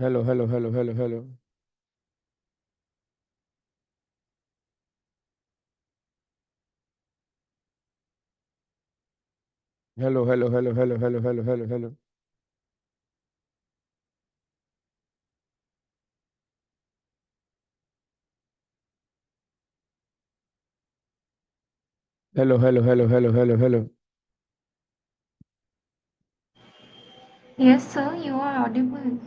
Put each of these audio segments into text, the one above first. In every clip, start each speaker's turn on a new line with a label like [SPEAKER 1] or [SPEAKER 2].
[SPEAKER 1] Hello hello hello hello hello. Hello hello hello hello hello hello hello hello. Hello hello hello hello hello hello.
[SPEAKER 2] Yes, sir, you are audible.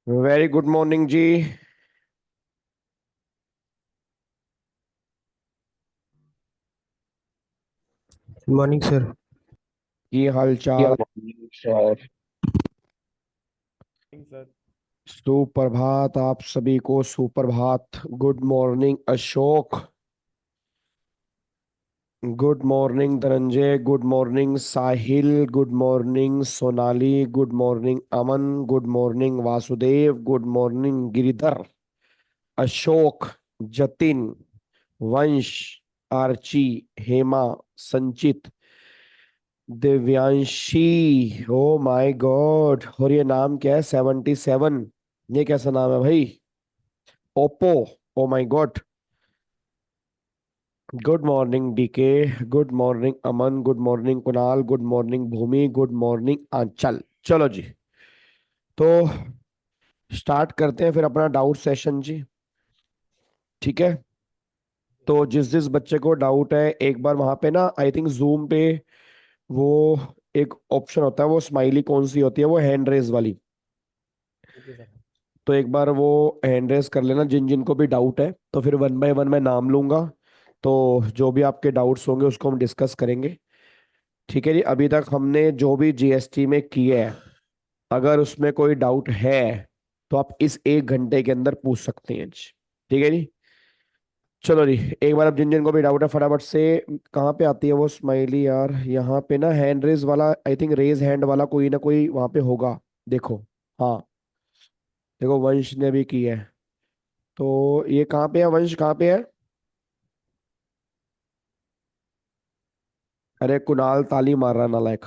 [SPEAKER 1] Very good morning ji.
[SPEAKER 3] Good morning sir.
[SPEAKER 1] की हाल
[SPEAKER 3] या
[SPEAKER 1] चाल।
[SPEAKER 3] Sir. Sir.
[SPEAKER 1] सुप्रभात आप सभी को, सुप्रभात। Good morning Ashok. Good morning Dhananjay. Good morning Sahil. Good morning Sonali. Good morning Aman. Good morning Vasudev. Good morning Giridhar. Ashok. Jatin. Vansh. Archi. Hema. Sanchit. Divyanshi. O my God, और ये नाम क्या है? 77। ये कैसा नाम है भाई? Oppo. Oh my god. Good morning DK. Good morning Aman. Good morning Kunal. Good morning Bhumi. Good morning Anchal. चलो जी, तो स्टार्ट करते हैं फिर अपना डाउट सेशन जी। ठीक है। तो जिस जिस बच्चे को डाउट है, एक बार वहां पे ना, आई थिंक जूम पे वो एक ऑप्शन होता है, वो स्माइली कौन सी होती है, वो हैंड रेज वाली।
[SPEAKER 3] Okay sir.
[SPEAKER 1] तो एक बार वो हैंड रेज कर लेना जिन जिन को भी डाउट है, तो फिर वन बाय वन मैं नाम लूंगा। तो जो भी आपके डाउट्स होंगे उसको हम डिस्कस करेंगे। ठीक है जी। अभी तक हमने जो भी जीएसटी में किया है, अगर उसमें कोई डाउट है तो आप इस 1 घंटे के अंदर पूछ सकते हैं जी। ठीक है जी। चलो जी, एक बार अब जिन जिन को भी डाउट है फटाफट से, कहाँ पे आती है वो स्माइली यार? यहाँ पे ना हैंड रेज वाला, आई थिंक रेज हैंड वाला कोई ना कोई वहां पे होगा। देखो। हाँ, देखो वंश ने भी की है। तो ये कहाँ पे है? वंश कहाँ पे है? अरे कुणाल ताली मार रहा नालायक।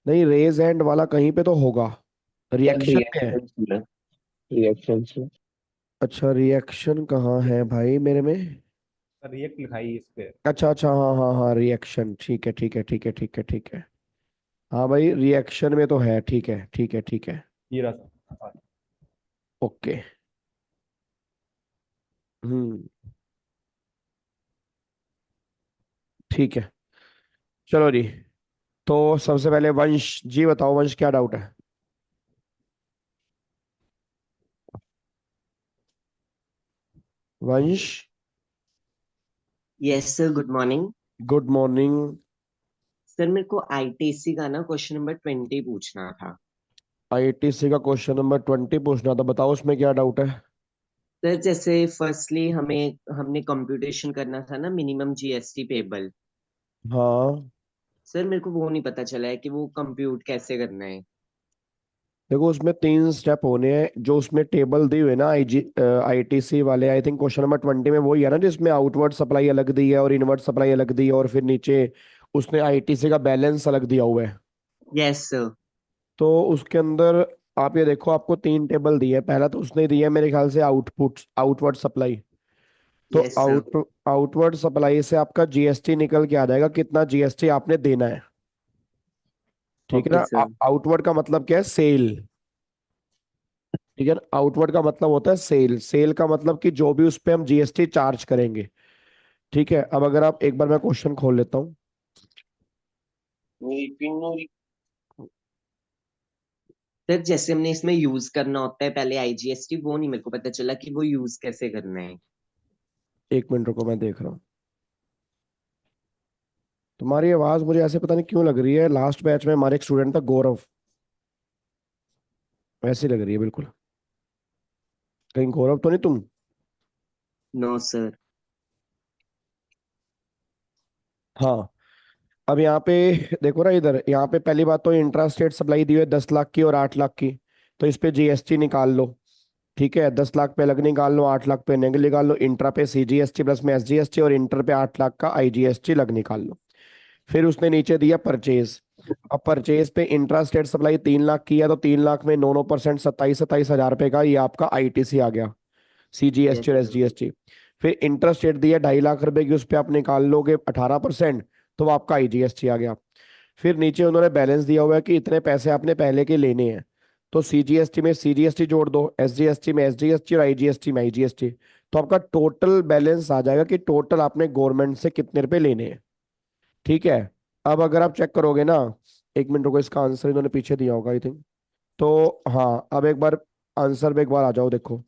[SPEAKER 1] नहीं, रेज हैंड वाला कहीं पे तो होगा।
[SPEAKER 3] सर
[SPEAKER 1] रिएक्शन में है।
[SPEAKER 3] रिएक्शन में। रिएक्शन से।
[SPEAKER 1] अच्छा, रिएक्शन कहाँ है भाई मेरे में?
[SPEAKER 4] रिएक्ट लिखाई इस पे।
[SPEAKER 1] अच्छा अच्छा, हाँ हाँ हाँ, रिएक्शन, ठीक है ठीक है ठीक है ठीक है ठीक है। हाँ भाई, रिएक्शन में तो है, ठीक है ठीक है ठीक है।
[SPEAKER 4] ये रहा। हाँ,
[SPEAKER 1] ओके। हम्म। ठीक है, चलो जी। तो सबसे पहले वंश जी बताओ, वंश क्या डाउट है? वंश।
[SPEAKER 5] Yes sir, good morning.
[SPEAKER 1] Good morning.
[SPEAKER 5] Sir मेरे को आईटीसी का ना क्वेश्चन नंबर 20 पूछना था।
[SPEAKER 1] आईटीसी का क्वेश्चन नंबर 20 पूछना था, बताओ उसमें क्या डाउट है?
[SPEAKER 5] सर जैसे फर्स्टली हमें हमने कंप्यूटेशन करना था ना मिनिमम जीएसटी पेबल।
[SPEAKER 1] हाँ,
[SPEAKER 5] सर मेरे को वो नहीं पता चला है कि वो कंप्यूट कैसे करना है।
[SPEAKER 1] देखो उसमें 3 स्टेप होने हैं। जो उसमें टेबल दी हुई है ना आईटीसी वाले, आई थिंक क्वेश्चन नंबर 20 में वही है ना, जिसमें आउटवर्ड सप्लाई अलग दी है और इनवर्ड सप्लाई अलग दी है, और फिर नीचे उसने आईटीसी का बैलेंस अलग दिया हुआ है।
[SPEAKER 5] Yes sir.
[SPEAKER 1] तो उसके अंदर आप ये देखो, आपको 3 टेबल दी है। पहला तो उसने दिया है मेरे ख्याल से आउटपुट, आउटवर्ड सप्लाई। तो
[SPEAKER 5] यस सर।
[SPEAKER 1] आउटवर्ड सप्लाई से आपका जीएसटी निकल के आ जाएगा, कितना जीएसटी आपने देना है। ठीक है
[SPEAKER 5] ओके
[SPEAKER 1] ना?
[SPEAKER 5] सर।
[SPEAKER 1] आउटवर्ड का मतलब क्या है? सेल। ठीक है ना? आउटवर्ड का मतलब होता है सेल। सेल का मतलब कि जो भी उस पे हम जीएसटी चार्ज करेंगे। ठीक है, अब अगर आप एक बार, मैं क्वेश्चन खोल लेता हूँ।
[SPEAKER 5] सर जैसे हमने इसमें यूज करना होता है पहले आईजीएसटी, वो नहीं मेरे को पता चला कि वो यूज कैसे करना है।
[SPEAKER 1] एक मिनट रुको, मैं देख रहा हूँ। तुम्हारी आवाज मुझे ऐसे पता नहीं क्यों लग रही है, लास्ट बैच में हमारे एक स्टूडेंट था गौरव, वैसी लग रही है बिल्कुल। कहीं गौरव तो नहीं तुम?
[SPEAKER 5] No sir.
[SPEAKER 1] हाँ। अब यहाँ पे देखो ना, इधर यहाँ पे पहली बात तो इंट्रा स्टेट सप्लाई दी हुई है 10 लाख की और 8 लाख की। तो इस पे जीएसटी निकाल लो। ठीक है, 10 लाख पे अलग निकाल लो, 8 लाख पे अलग निकाल लो। इंट्रा पे सीजीएसटी प्लस में एसजीएसटी, और इंटर पे 8 लाख का आईजीएसटी अलग निकाल लो। फिर उसने नीचे दिया परचेज। अब परचेज पे इंट्रा स्टेट सप्लाई 3 लाख की है, तो 3 लाख में 9% 27,000 रुपए का ये आपका आईटीसी आ गया,
[SPEAKER 5] यस
[SPEAKER 1] सीजीएसटी और
[SPEAKER 5] सर।
[SPEAKER 1] एसजीएसटी। फिर इंटरेस्ट रेट दिया 2.5 लाख रुपए की, उस पर आप निकाल लोगे 18%, तो वो आपका आईजीएसटी आ गया। फिर नीचे उन्होंने बैलेंस दिया हुआ है कि इतने पैसे आपने पहले के लेने हैं। तो सीजीएसटी में सीजीएसटी जोड़ दो, एसजीएसटी में एसजीएसटी और आईजीएसटी में आईजीएसटी। तो आपका टोटल बैलेंस आ जाएगा कि टोटल आपने गवर्नमेंट से कितने रुपए लेने हैं। ठीक है। अब अगर आप चेक करोगे ना, एक मिनट रुको, इसका आंसर इन्होंने पीछे दिया होगा आई थिंक। तो हाँ, अब एक बार आंसर पे एक बार आ जाओ, देखो।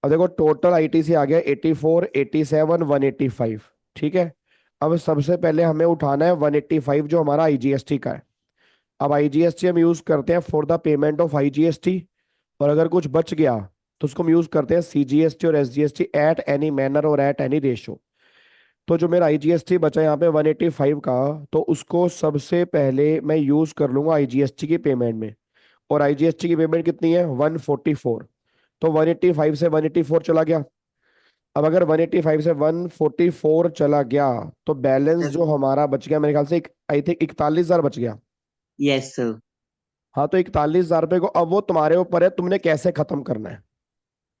[SPEAKER 1] अब देखो टोटल आईटीसी आ गया 84, 87, 185। ठीक है। अब सबसे पहले हमें उठाना है 185, जो हमारा आईजीएसटी का है। अब आईजीएसटी हम यूज करते हैं for the payment of IGST. और अगर कुछ बच गया तो उसको हम यूज करते हैं सीजीएसटी और एसजीएसटी एट एनी मैनर और एट एनी रेशो। तो जो मेरा आईजीएसटी बचा यहाँ पे 185 का, तो उसको सबसे पहले मैं यूज कर लूंगा आईजीएसटी की पेमेंट में। और आईजीएसटी की पेमेंट कितनी है? 144। तो 185 से 184 चला गया। अब अगर 185 से 144 चला गया, तो बैलेंस
[SPEAKER 5] सर।
[SPEAKER 1] जो हमारा बच गया मेरे ख्याल से आई थिंक 41,000 बच गया।
[SPEAKER 5] Yes sir.
[SPEAKER 1] हाँ, तो 41,000 रुपए को अब वो तुम्हारे ऊपर है, तुमने कैसे खत्म करना है।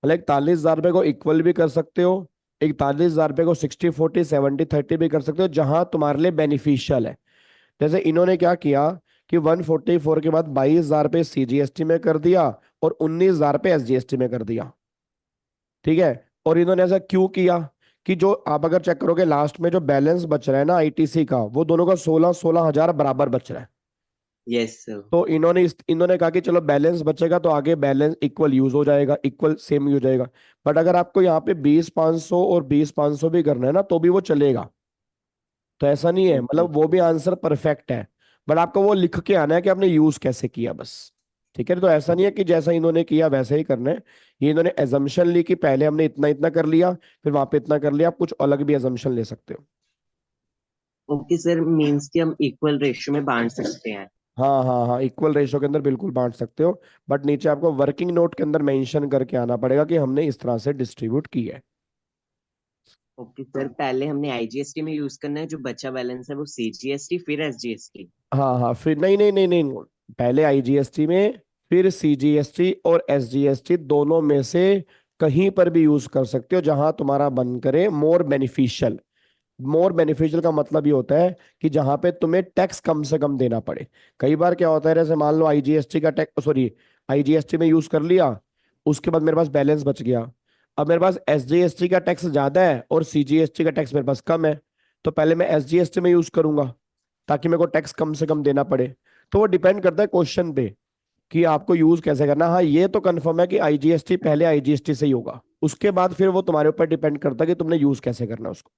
[SPEAKER 1] मतलब 41,000 रुपए को इक्वल भी कर सकते हो, 41,000 रुपए को 60-40 70-30 भी कर सकते हो, जहां तुम्हारे लिए बेनिफिशियल है। जैसे इन्होंने क्या किया कि 144 के बाद 22,000 रुपये सीजीएसटी में कर दिया और 19,000 रुपये एसजीएसटी में कर दिया। ठीक है। और इन्होंने ऐसा क्यों किया कि जो आप अगर चेक करोगे लास्ट में जो बैलेंस बच रहा है ना आईटीसी का, वो दोनों का 16-16 हजार बराबर बच रहा है।
[SPEAKER 5] Yes sir.
[SPEAKER 1] तो इन्होंने कहा कि चलो बैलेंस बचेगा तो आगे बैलेंस इक्वल यूज हो जाएगा, इक्वल सेम यूज हो जाएगा। बट अगर आपको यहाँ पे 20,500 और 20,500 भी करना है ना, तो भी वो चलेगा। तो ऐसा नहीं है,
[SPEAKER 5] ओके।
[SPEAKER 1] मतलब वो भी आंसर परफेक्ट है। बट आपको वो लिख के आना है कि आपने यूज कैसे किया, बस। ठीक है, तो ऐसा नहीं है कि जैसा इन्होंने किया वैसे ही करना है। ये इन्होंने एजम्पशन ली कि पहले हमने इतना इतना कर लिया, फिर वहां पे इतना कर लिया। आप कुछ अलग भी एजम्पशन ले सकते हो।
[SPEAKER 5] ओके सर, मीन्स कि हम इक्वल रेशियो में बांट सकते हैं।
[SPEAKER 1] हाँ हाँ हाँ, इक्वल रेशो के अंदर बिल्कुल बांट सकते हो। बट नीचे आपको वर्किंग नोट के अंदर मेंशन करके आना पड़ेगा कि हमने इस तरह से डिस्ट्रीब्यूट की है।
[SPEAKER 5] ओके सर, पहले हमने आईजीएसटी में यूज करना है, जो बचा बैलेंस है वो सीजीएसटी फिर एसजीएसटी।
[SPEAKER 1] हाँ हाँ, फिर नहीं नहीं नहीं नहीं, पहले आईजीएसटी में फिर CGST और SGST दोनों में से कहीं पर भी यूज कर सकते हो जहां तुम्हारा मन करे। मोर बेनिफिशियल का मतलब ये होता है कि जहां पे तुम्हें टैक्स कम से कम देना पड़े। कई बार क्या होता है, जैसे मान लो IGST का टैक्स, सॉरी, IGST में यूज कर लिया, उसके बाद मेरे पास बैलेंस बच गया। अब मेरे पास SGST का टैक्स ज्यादा है और CGST का टैक्स मेरे पास कम है, तो पहले मैं SGST में यूज करूंगा ताकि मेरे को टैक्स कम से कम देना पड़े। तो वो डिपेंड करता है क्वेश्चन पे कि आपको यूज कैसे करना। हाँ, ये तो कंफर्म है कि IGST पहले IGST से ही होगा, उसके बाद फिर वो तुम्हारे ऊपर डिपेंड करता है कि तुमने यूज कैसे करना है उसको।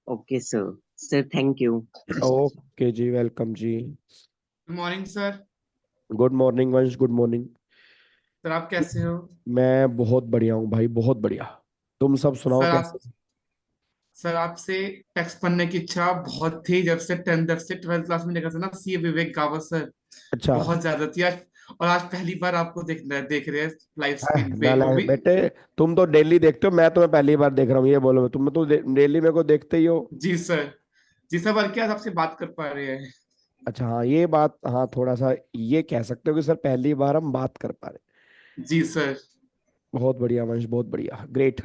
[SPEAKER 5] Okay sir. Sir thank you.
[SPEAKER 1] Okay जी, वेलकम जी।
[SPEAKER 6] Good morning sir.
[SPEAKER 1] Good morning Vansh, good morning.
[SPEAKER 6] Sir आप कैसे हो?
[SPEAKER 1] मैं बहुत बढ़िया हूँ भाई, बहुत बढ़िया। तुम सब सुनाओ
[SPEAKER 6] सर आप
[SPEAKER 1] कैसे।
[SPEAKER 6] सर आपसे टैक्स पढ़ने की इच्छा बहुत थी, जब से 12th क्लास में देखा था ना, CA विवेक गावत सर।
[SPEAKER 1] अच्छा।
[SPEAKER 6] बहुत ज्यादा थी आज। और आज पहली बार आपको देख रहे हैं लाइव स्क्रीन पे, वो
[SPEAKER 1] नालायक
[SPEAKER 6] भी।
[SPEAKER 1] बेटे, तुम तो डेली देखते हो, मैं तुम्हें पहली बार देख रहा हूँ, ये बोलो। तुम तो डेली मेरे को देखते ही हो।
[SPEAKER 6] जी सर। जी सर, बल्कि आज आपसे बात कर पा रहे हैं।
[SPEAKER 1] अच्छा, हाँ ये बात, हाँ थोड़ा सा ये कह सकते हो कि सर पहली बार हम बात कर पा रहे
[SPEAKER 6] जी सर।
[SPEAKER 1] हैं। बहुत बढ़िया वंश, बहुत बढ़िया, ग्रेट।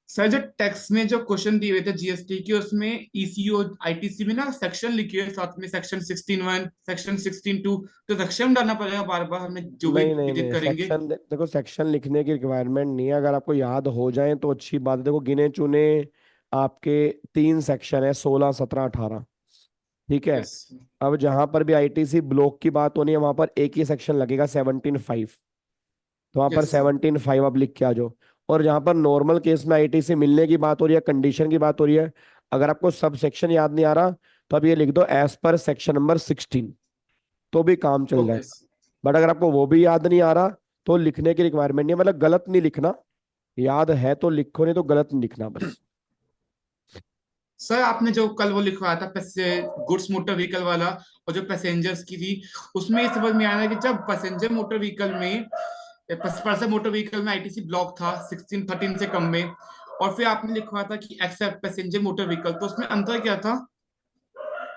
[SPEAKER 6] सर जो टैक्स में जो क्वेश्चन दिए हुए थे GST के, उसमें ECO ITC में ना सेक्शन लिखे हुए साथ में, सेक्शन 16(1), सेक्शन 16(2), तो सेक्शन डालना पड़ेगा बार बार हमें जो भी
[SPEAKER 1] नहीं नहीं
[SPEAKER 6] विजिट
[SPEAKER 1] नहीं,
[SPEAKER 6] करेंगे।
[SPEAKER 1] सेक्शन देखो, सेक्शन लिखने की रिक्वायरमेंट नहीं है। अगर आपको याद हो जाए तो अच्छी बात है। देखो, गिने चुने आपके 3 सेक्शन है, 16, 17, 18। ठीक है।
[SPEAKER 6] यस।
[SPEAKER 1] अब जहां पर भी ITC ब्लॉक की बात होनी है, वहां पर एक ही सेक्शन लगेगा, 17(5). तो वहां पर
[SPEAKER 6] यस।
[SPEAKER 1] 17(5) आप लिख के आ जाओ। और जहां पर नॉर्मल केस में ITC मिलने की बात हो रही है, कंडीशन की बात हो रही है, अगर आपको सब सेक्शन याद नहीं आ रहा तो आप ये लिख दो, एज पर सेक्शन नंबर 16, तो भी काम चल
[SPEAKER 6] ओके।
[SPEAKER 1] जाएगा। बट अगर आपको वो भी याद नहीं आ रहा तो लिखने की रिक्वायरमेंट नहीं है, मतलब गलत नहीं लिखना। याद है तो लिखो, नहीं तो गलत नहीं लिखना बस।
[SPEAKER 6] सर आपने जो कल वो लिखवाया था गुड्स मोटर व्हीकल वाला, और जो पैसेंजर्स की थी, उसमें ये समझ में आया कि जब पैसेंजर मोटर व्हीकल में, पर्सनल मोटर व्हीकल में ITC ब्लॉक था 16, 13 से कम में, और फिर आपने लिखवाया था कि एक्सेप्ट पैसेंजर मोटर व्हीकल, तो उसमें अंतर क्या था?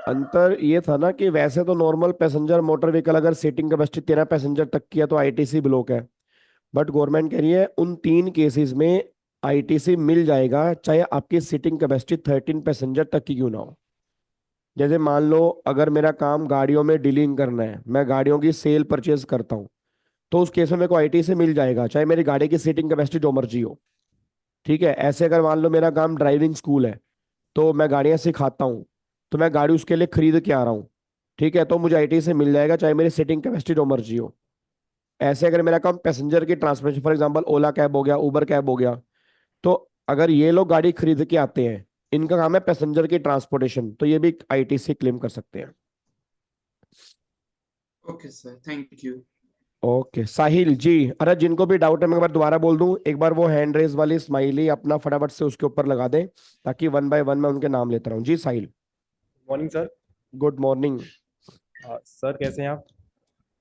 [SPEAKER 1] अंतर ये था ना कि वैसे तो नॉर्मल पैसेंजर मोटर व्हीकल अगर सीटिंग कैपेसिटी 13 पैसेंजर तक की है तो ITC ब्लॉक है। बट गवर्नमेंट कह रही है उन 3 केसेस में ITC मिल जाएगा, चाहे आपकी सीटिंग कैपेसिटी 13 पैसेंजर तक की क्यों ना हो। जैसे मान लो, अगर मेरा काम गाड़ियों में डीलिंग करना है, मैं गाड़ियों की सेल परचेज करता हूँ, तो उस केस में मेरे को ITC मिल जाएगा, चाहे मेरी गाड़ी की सीटिंग कैपेसिटी जो मर्जी हो। ठीक है। ऐसे अगर मान लो मेरा काम ड्राइविंग स्कूल है, तो मैं गाड़ियां सिखाता हूँ, तो मैं गाड़ी उसके लिए खरीद के आ रहा हूँ, ठीक है, तो मुझे ITC मिल जाएगा, चाहे मेरी सीटिंग कैपेसिटी जो मर्जी हो। ऐसे अगर मेरा काम पैसेंजर की transportation, for example Ola cab हो गया, उबर कैब हो गया, तो अगर ये लोग गाड़ी खरीद के आते हैं, इनका काम है पैसेंजर की ट्रांसपोर्टेशन, तो ये भी ITC क्लेम कर सकते हैं।
[SPEAKER 6] Okay sir, thank you.
[SPEAKER 1] Okay Sahil ji. अरे जिनको भी डाउट है मैं एक बार दोबारा बोल दूं, एक बार वो हैंड रेज वाली स्माइली अपना फटाफट से उसके ऊपर लगा दें, ताकि 1 बाय 1 मैं उनके नाम लेता रहूं। जी Sahil.
[SPEAKER 3] Morning sir.
[SPEAKER 1] Good morning.
[SPEAKER 3] Sir कैसे हैं आप?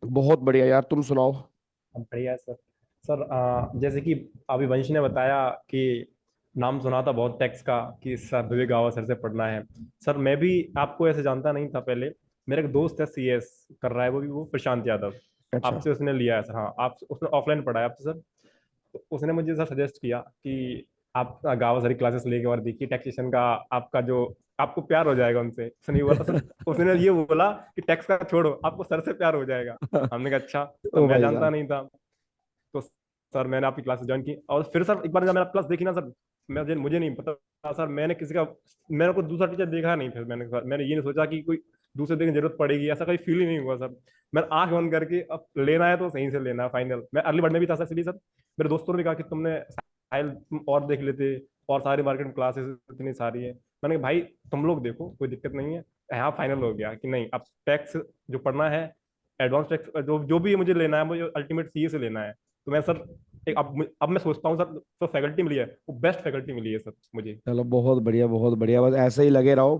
[SPEAKER 1] बहुत बढ़िया यार, तुम सुनाओ।
[SPEAKER 3] हम बढ़िया है सर। सर जैसे कि अभी वंश ने बताया कि नाम सुना था बहुत टैक्स का कि सर विवेक गावा सर से पढ़ना है। सर मैं भी आपको ऐसे जानता नहीं था पहले। मेरा एक दोस्त है CS कर रहा है, वो प्रशांत यादव।
[SPEAKER 1] अच्छा।
[SPEAKER 3] आपसे उसने लिया है सर। हाँ, आप उसने ऑफलाइन पढ़ा है आपसे सर। तो उसने मुझे सर सजेस्ट किया कि आप गावा सारी क्लासेस लेके और देखिए टैक्सेशन का। आपका जो आपको प्यार हो जाएगा उनसे। उसने ये बोला सर। उसने ये बोला कि टैक्स का छोड़ो, आपको सर से प्यार हो जाएगा। हमने कहा अच्छा। तब
[SPEAKER 1] ओ
[SPEAKER 3] मैं
[SPEAKER 1] भाई
[SPEAKER 3] जानता
[SPEAKER 1] साहब।
[SPEAKER 3] नहीं था। तो सर मैंने आपकी क्लास ज्वाइन की, और फिर सर एक बार जब मैंने क्लास देखी ना सर, मुझे नहीं पता सर, मैंने किसी का, मैंने कोई दूसरा टीचर देखा नहीं। फिर मैंने ये नहीं सोचा कि कोई दूसरे देखने की जरूरत पड़ेगी, ऐसा कोई फील ही नहीं हुआ सर। मैंने आंख बंद करके अब लेना है तो सही से लेना है फाइनल। मैं अर्ली बर्ड में भी था सर, इसलिए सर मेरे दोस्तों ने भी कहा कि तुमने साहिल तुम और देख लेते, और सारी मार्केट में क्लासेस इतनी सारी है। मैंने कहा भाई तुम लोग देखो, कोई दिक्कत नहीं है। यहाँ फाइनल हो गया कि नहीं, अब टैक्स जो पढ़ना है, एडवांस टैक्स जो जो भी मुझे लेना है, मुझे अल्टीमेट CA से लेना है। तो मैं सर अब मैं सोचता हूँ सर, जो फैकल्टी मिली है वो बेस्ट फैकल्टी मिली है सर मुझे।
[SPEAKER 1] चलो बहुत बढ़िया, बहुत बढ़िया, बस ऐसे ही लगे रहो।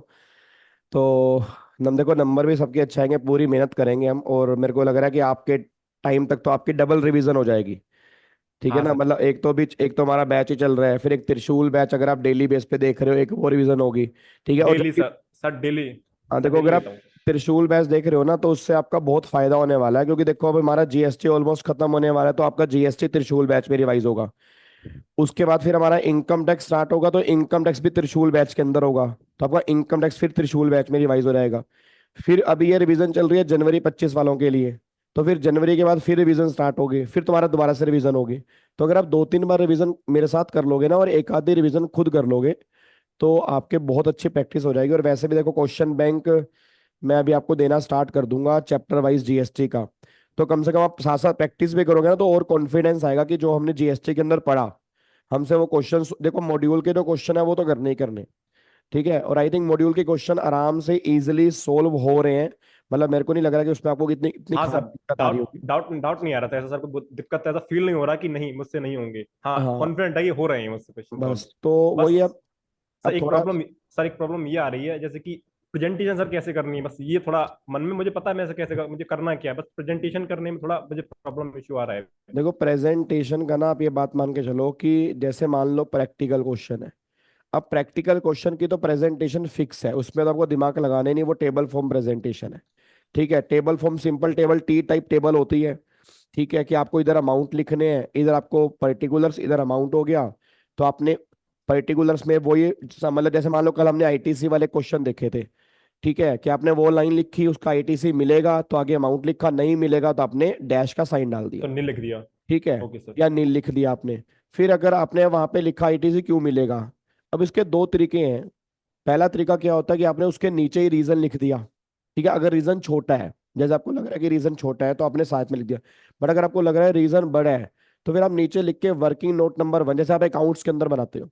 [SPEAKER 1] तो देखो, नंबर भी सबके अच्छे आएंगे, पूरी मेहनत करेंगे हम, और मेरे को लग रहा है कि आपके टाइम तक तो आपकी डबल रिवीजन हो जाएगी। ठीक है
[SPEAKER 3] हाँ
[SPEAKER 1] ना,
[SPEAKER 3] सर।
[SPEAKER 1] मतलब एक तो हमारा बैच ही चल रहा है, फिर एक त्रिशूल बैच अगर आप डेली बेस पे देख रहे हो, एक वो रिवीजन होगी। ठीक है। और
[SPEAKER 3] डेली
[SPEAKER 1] जबकि
[SPEAKER 3] सर, सर डेली।
[SPEAKER 1] हाँ
[SPEAKER 3] सर
[SPEAKER 1] देखो,
[SPEAKER 3] डेली
[SPEAKER 1] अगर
[SPEAKER 3] लेता
[SPEAKER 1] आप
[SPEAKER 3] हूँ।
[SPEAKER 1] त्रिशूल बैच देख रहे हो ना, तो उससे आपका बहुत फायदा होने वाला है, क्योंकि देखो अब हमारा जीएसटी ऑलमोस्ट खत्म होने वाला है, तो आपका जीएसटी त्रिशूल बैच में रिवाइज होगा। उसके बाद फिर हमारा इनकम टैक्स स्टार्ट होगा, तो इनकम टैक्स भी त्रिशूल बैच के अंदर होगा, तो आपका इनकम टैक्स फिर त्रिशूल बैच में रिवाइज हो जाएगा। फिर अभी ये रिवीजन चल रही है जनवरी 25 वालों के लिए, तो फिर जनवरी के बाद फिर रिवीजन स्टार्ट होगी, फिर तुम्हारा दोबारा से रिवीजन होगी। तो अगर आप 2-3 बार रिवीजन मेरे साथ कर लोगे ना, और एक आधी रिवीजन खुद कर लोगे, तो आपके बहुत अच्छी प्रैक्टिस हो जाएगी। और वैसे भी देखो क्वेश्चन बैंक मैं अभी आपको देना स्टार्ट कर दूंगा चैप्टर वाइज जीएसटी का, तो कम से कम आप साथ साथ प्रैक्टिस भी करोगे ना, तो और कॉन्फिडेंस आएगा कि जो हमने जीएसटी के अंदर पढ़ा, हमसे वो क्वेश्चन, देखो मॉड्यूल के जो क्वेश्चन है वो तो करने ही करने, ठीक है। और आई थिंक मॉड्यूल के क्वेश्चन आराम से इजीली सोल्व हो रहे हैं, मतलब मेरे को नहीं लग रहा कि उसमें आपको इतनी इतनी
[SPEAKER 3] हाँ
[SPEAKER 1] खास
[SPEAKER 3] सर,
[SPEAKER 1] दिक्कत आ रही
[SPEAKER 3] डाउट
[SPEAKER 1] होगी।
[SPEAKER 3] डाउट डाउट नहीं आ रहा था ऐसा सर, को बहुत दिक्कत है, ऐसा फील नहीं हो रहा कि नहीं मुझसे नहीं होंगे। हाँ,
[SPEAKER 1] हाँ
[SPEAKER 3] कॉन्फिडेंट है कि हो रहे हैं मुझसे क्वेश्चन सॉल्व।
[SPEAKER 1] बस तो
[SPEAKER 3] बस
[SPEAKER 1] वही अब
[SPEAKER 3] सर एक
[SPEAKER 1] थोड़ा।
[SPEAKER 3] प्रॉब्लम, सर एक प्रॉब्लम ये आ रही है, जैसे कि प्रेजेंटेशन सर कैसे करनी है, बस ये थोड़ा मन में मुझे पता है मैं ऐसे कैसे मुझे करना क्या है, बस प्रेजेंटेशन करने में थोड़ा मुझे प्रॉब्लम इशू आ रहा है।
[SPEAKER 1] देखो प्रेजेंटेशन का ना, आप ये बात मान के चलो कि जैसे मान लो प्रैक्टिकल क्वेश्चन है, अब प्रैक्टिकल क्वेश्चन की तो प्रेजेंटेशन फिक्स है, उसमें तो आपको दिमाग लगाने नहीं, वो टेबल फॉर्म प्रेजेंटेशन है, ठीक है। Table form simple table, T type table होती है, ठीक है, कि आपको इधर अमाउंट लिखने हैं, इधर आपको पर्टिकुलर्स, इधर अमाउंट हो गया, तो आपने पर्टिकुलर्स में वो ये मतलब जैसे मान लो कल हमने आईटीसी वाले क्वेश्चन देखे थे, ठीक है, कि आपने वो लाइन लिखी, उसका आईटीसी मिलेगा तो आगे अमाउंट लिखा, नहीं मिलेगा तो आपने डैश का साइन डाल दिया,
[SPEAKER 3] तो नहीं लिख दिया।
[SPEAKER 1] ठीक है,
[SPEAKER 3] ओके सर।
[SPEAKER 1] या नील लिख दिया आपने। फिर अगर आपने वहां पे लिखा आईटीसी क्यों मिलेगा, अब इसके दो तरीके हैं। पहला तरीका क्या होता है कि आपने उसके नीचे ही रीजन लिख दिया, ठीक है, अगर रीजन छोटा है, जैसे आपको लग रहा है कि रीजन छोटा है तो आपने साथ में लिख दिया, बट अगर आपको लग रहा है रीजन बड़ा है, तो फिर आप नीचे लिख के वर्किंग नोट नंबर 1, जैसे आप अकाउंट्स के अंदर बनाते हो।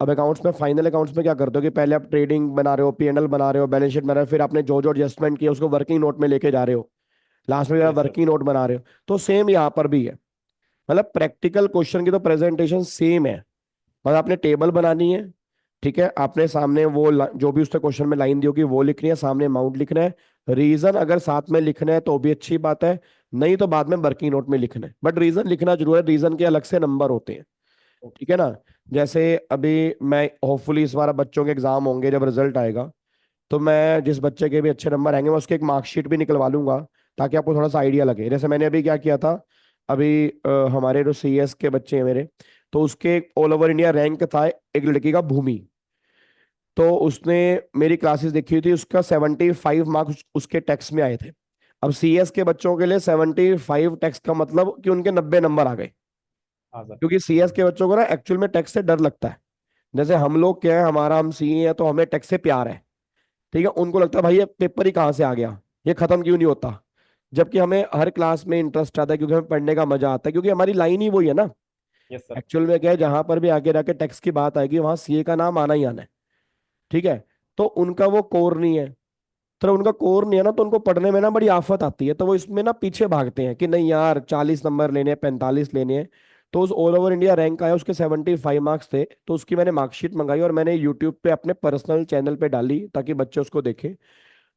[SPEAKER 1] अब अकाउंट्स में, फाइनल अकाउंट्स में क्या करते हो कि पहले आप ट्रेडिंग बना रहे हो, पीएनएल बना रहे हो, बैलेंस शीट बना रहे हो, फिर आपने जो जो एडजस्टमेंट किया उसको वर्किंग नोट में लेके जा रहे हो, लास्ट में
[SPEAKER 3] यस सर।
[SPEAKER 1] वर्किंग नोट बना रहे हो। तो सेम यहाँ पर भी है, मतलब प्रैक्टिकल क्वेश्चन की तो प्रेजेंटेशन सेम है, बस आपने टेबल बनानी है, ठीक है, आपने सामने वो जो भी उसके क्वेश्चन में लाइन दी होगी वो लिखनी है, सामने अमाउंट लिखना है, रीजन अगर साथ में लिखना है तो भी अच्छी बात है, नहीं तो बाद में वर्किंग नोट में लिखना है, बट रीजन लिखना जरूर है, रीजन के अलग से नंबर होते हैं, ठीक है ना। जैसे अभी मैं होपफुली इस बार बच्चों के एग्जाम होंगे, जब रिजल्ट आएगा तो मैं जिस बच्चे के भी अच्छे नंबर आएंगे मैं उसकी एक मार्कशीट भी निकलवा लूंगा, ताकि आपको थोड़ा सा आइडिया लगे। जैसे मैंने अभी क्या किया था, अभी हमारे जो सीएस के बच्चे हैं मेरे, तो उसके ऑल ओवर इंडिया रैंक था एक लड़की का, भूमि, तो उसने मेरी क्लासेस देखी हुई थी, उसका 75 मार्क्स उसके टेक्स्ट में आए थे। अब सीएस के बच्चों के लिए 75 टेक्स्ट का मतलब कि उनके 90 नंबर आ गए,
[SPEAKER 3] हाँ सर।
[SPEAKER 1] क्योंकि सीएस के बच्चों को ना एक्चुअल में टेक्स्ट से डर लगता है। जैसे हम लोग क्या है, हमारा हम सीए हैं तो हमें टेक्स्ट से प्यार है, ठीक है, उनको लगता है भाई ये पेपर ही कहाँ से आ गया, ये खत्म क्यों नहीं होता, जबकि हमें हर क्लास में इंटरेस्ट आता है, क्योंकि हमें पढ़ने का मजा आता है, क्योंकि हमारी लाइन ही वही है ना।
[SPEAKER 3] Yes sir.
[SPEAKER 1] एक्चुअल में क्या है, जहां पर भी आगे जाके टेक्स्ट की बात आएगी वहां सीए का नाम आना ही आना है, ठीक है। तो उनका वो कोर नहीं है, तो उनका कोर नहीं है ना, तो उनको पढ़ने में ना बड़ी आफत आती है, तो वो इसमें ना पीछे भागते हैं कि नहीं यार 40 नंबर लेने हैं, 45 लेने हैं। तो उस ऑल ओवर इंडिया रैंक आया, उसके 75 मार्क्स थे, तो उसकी मैंने मार्कशीट मंगाई और मैंने यूट्यूब पे अपने पर्सनल चैनल पे डाली ताकि बच्चे उसको देखें।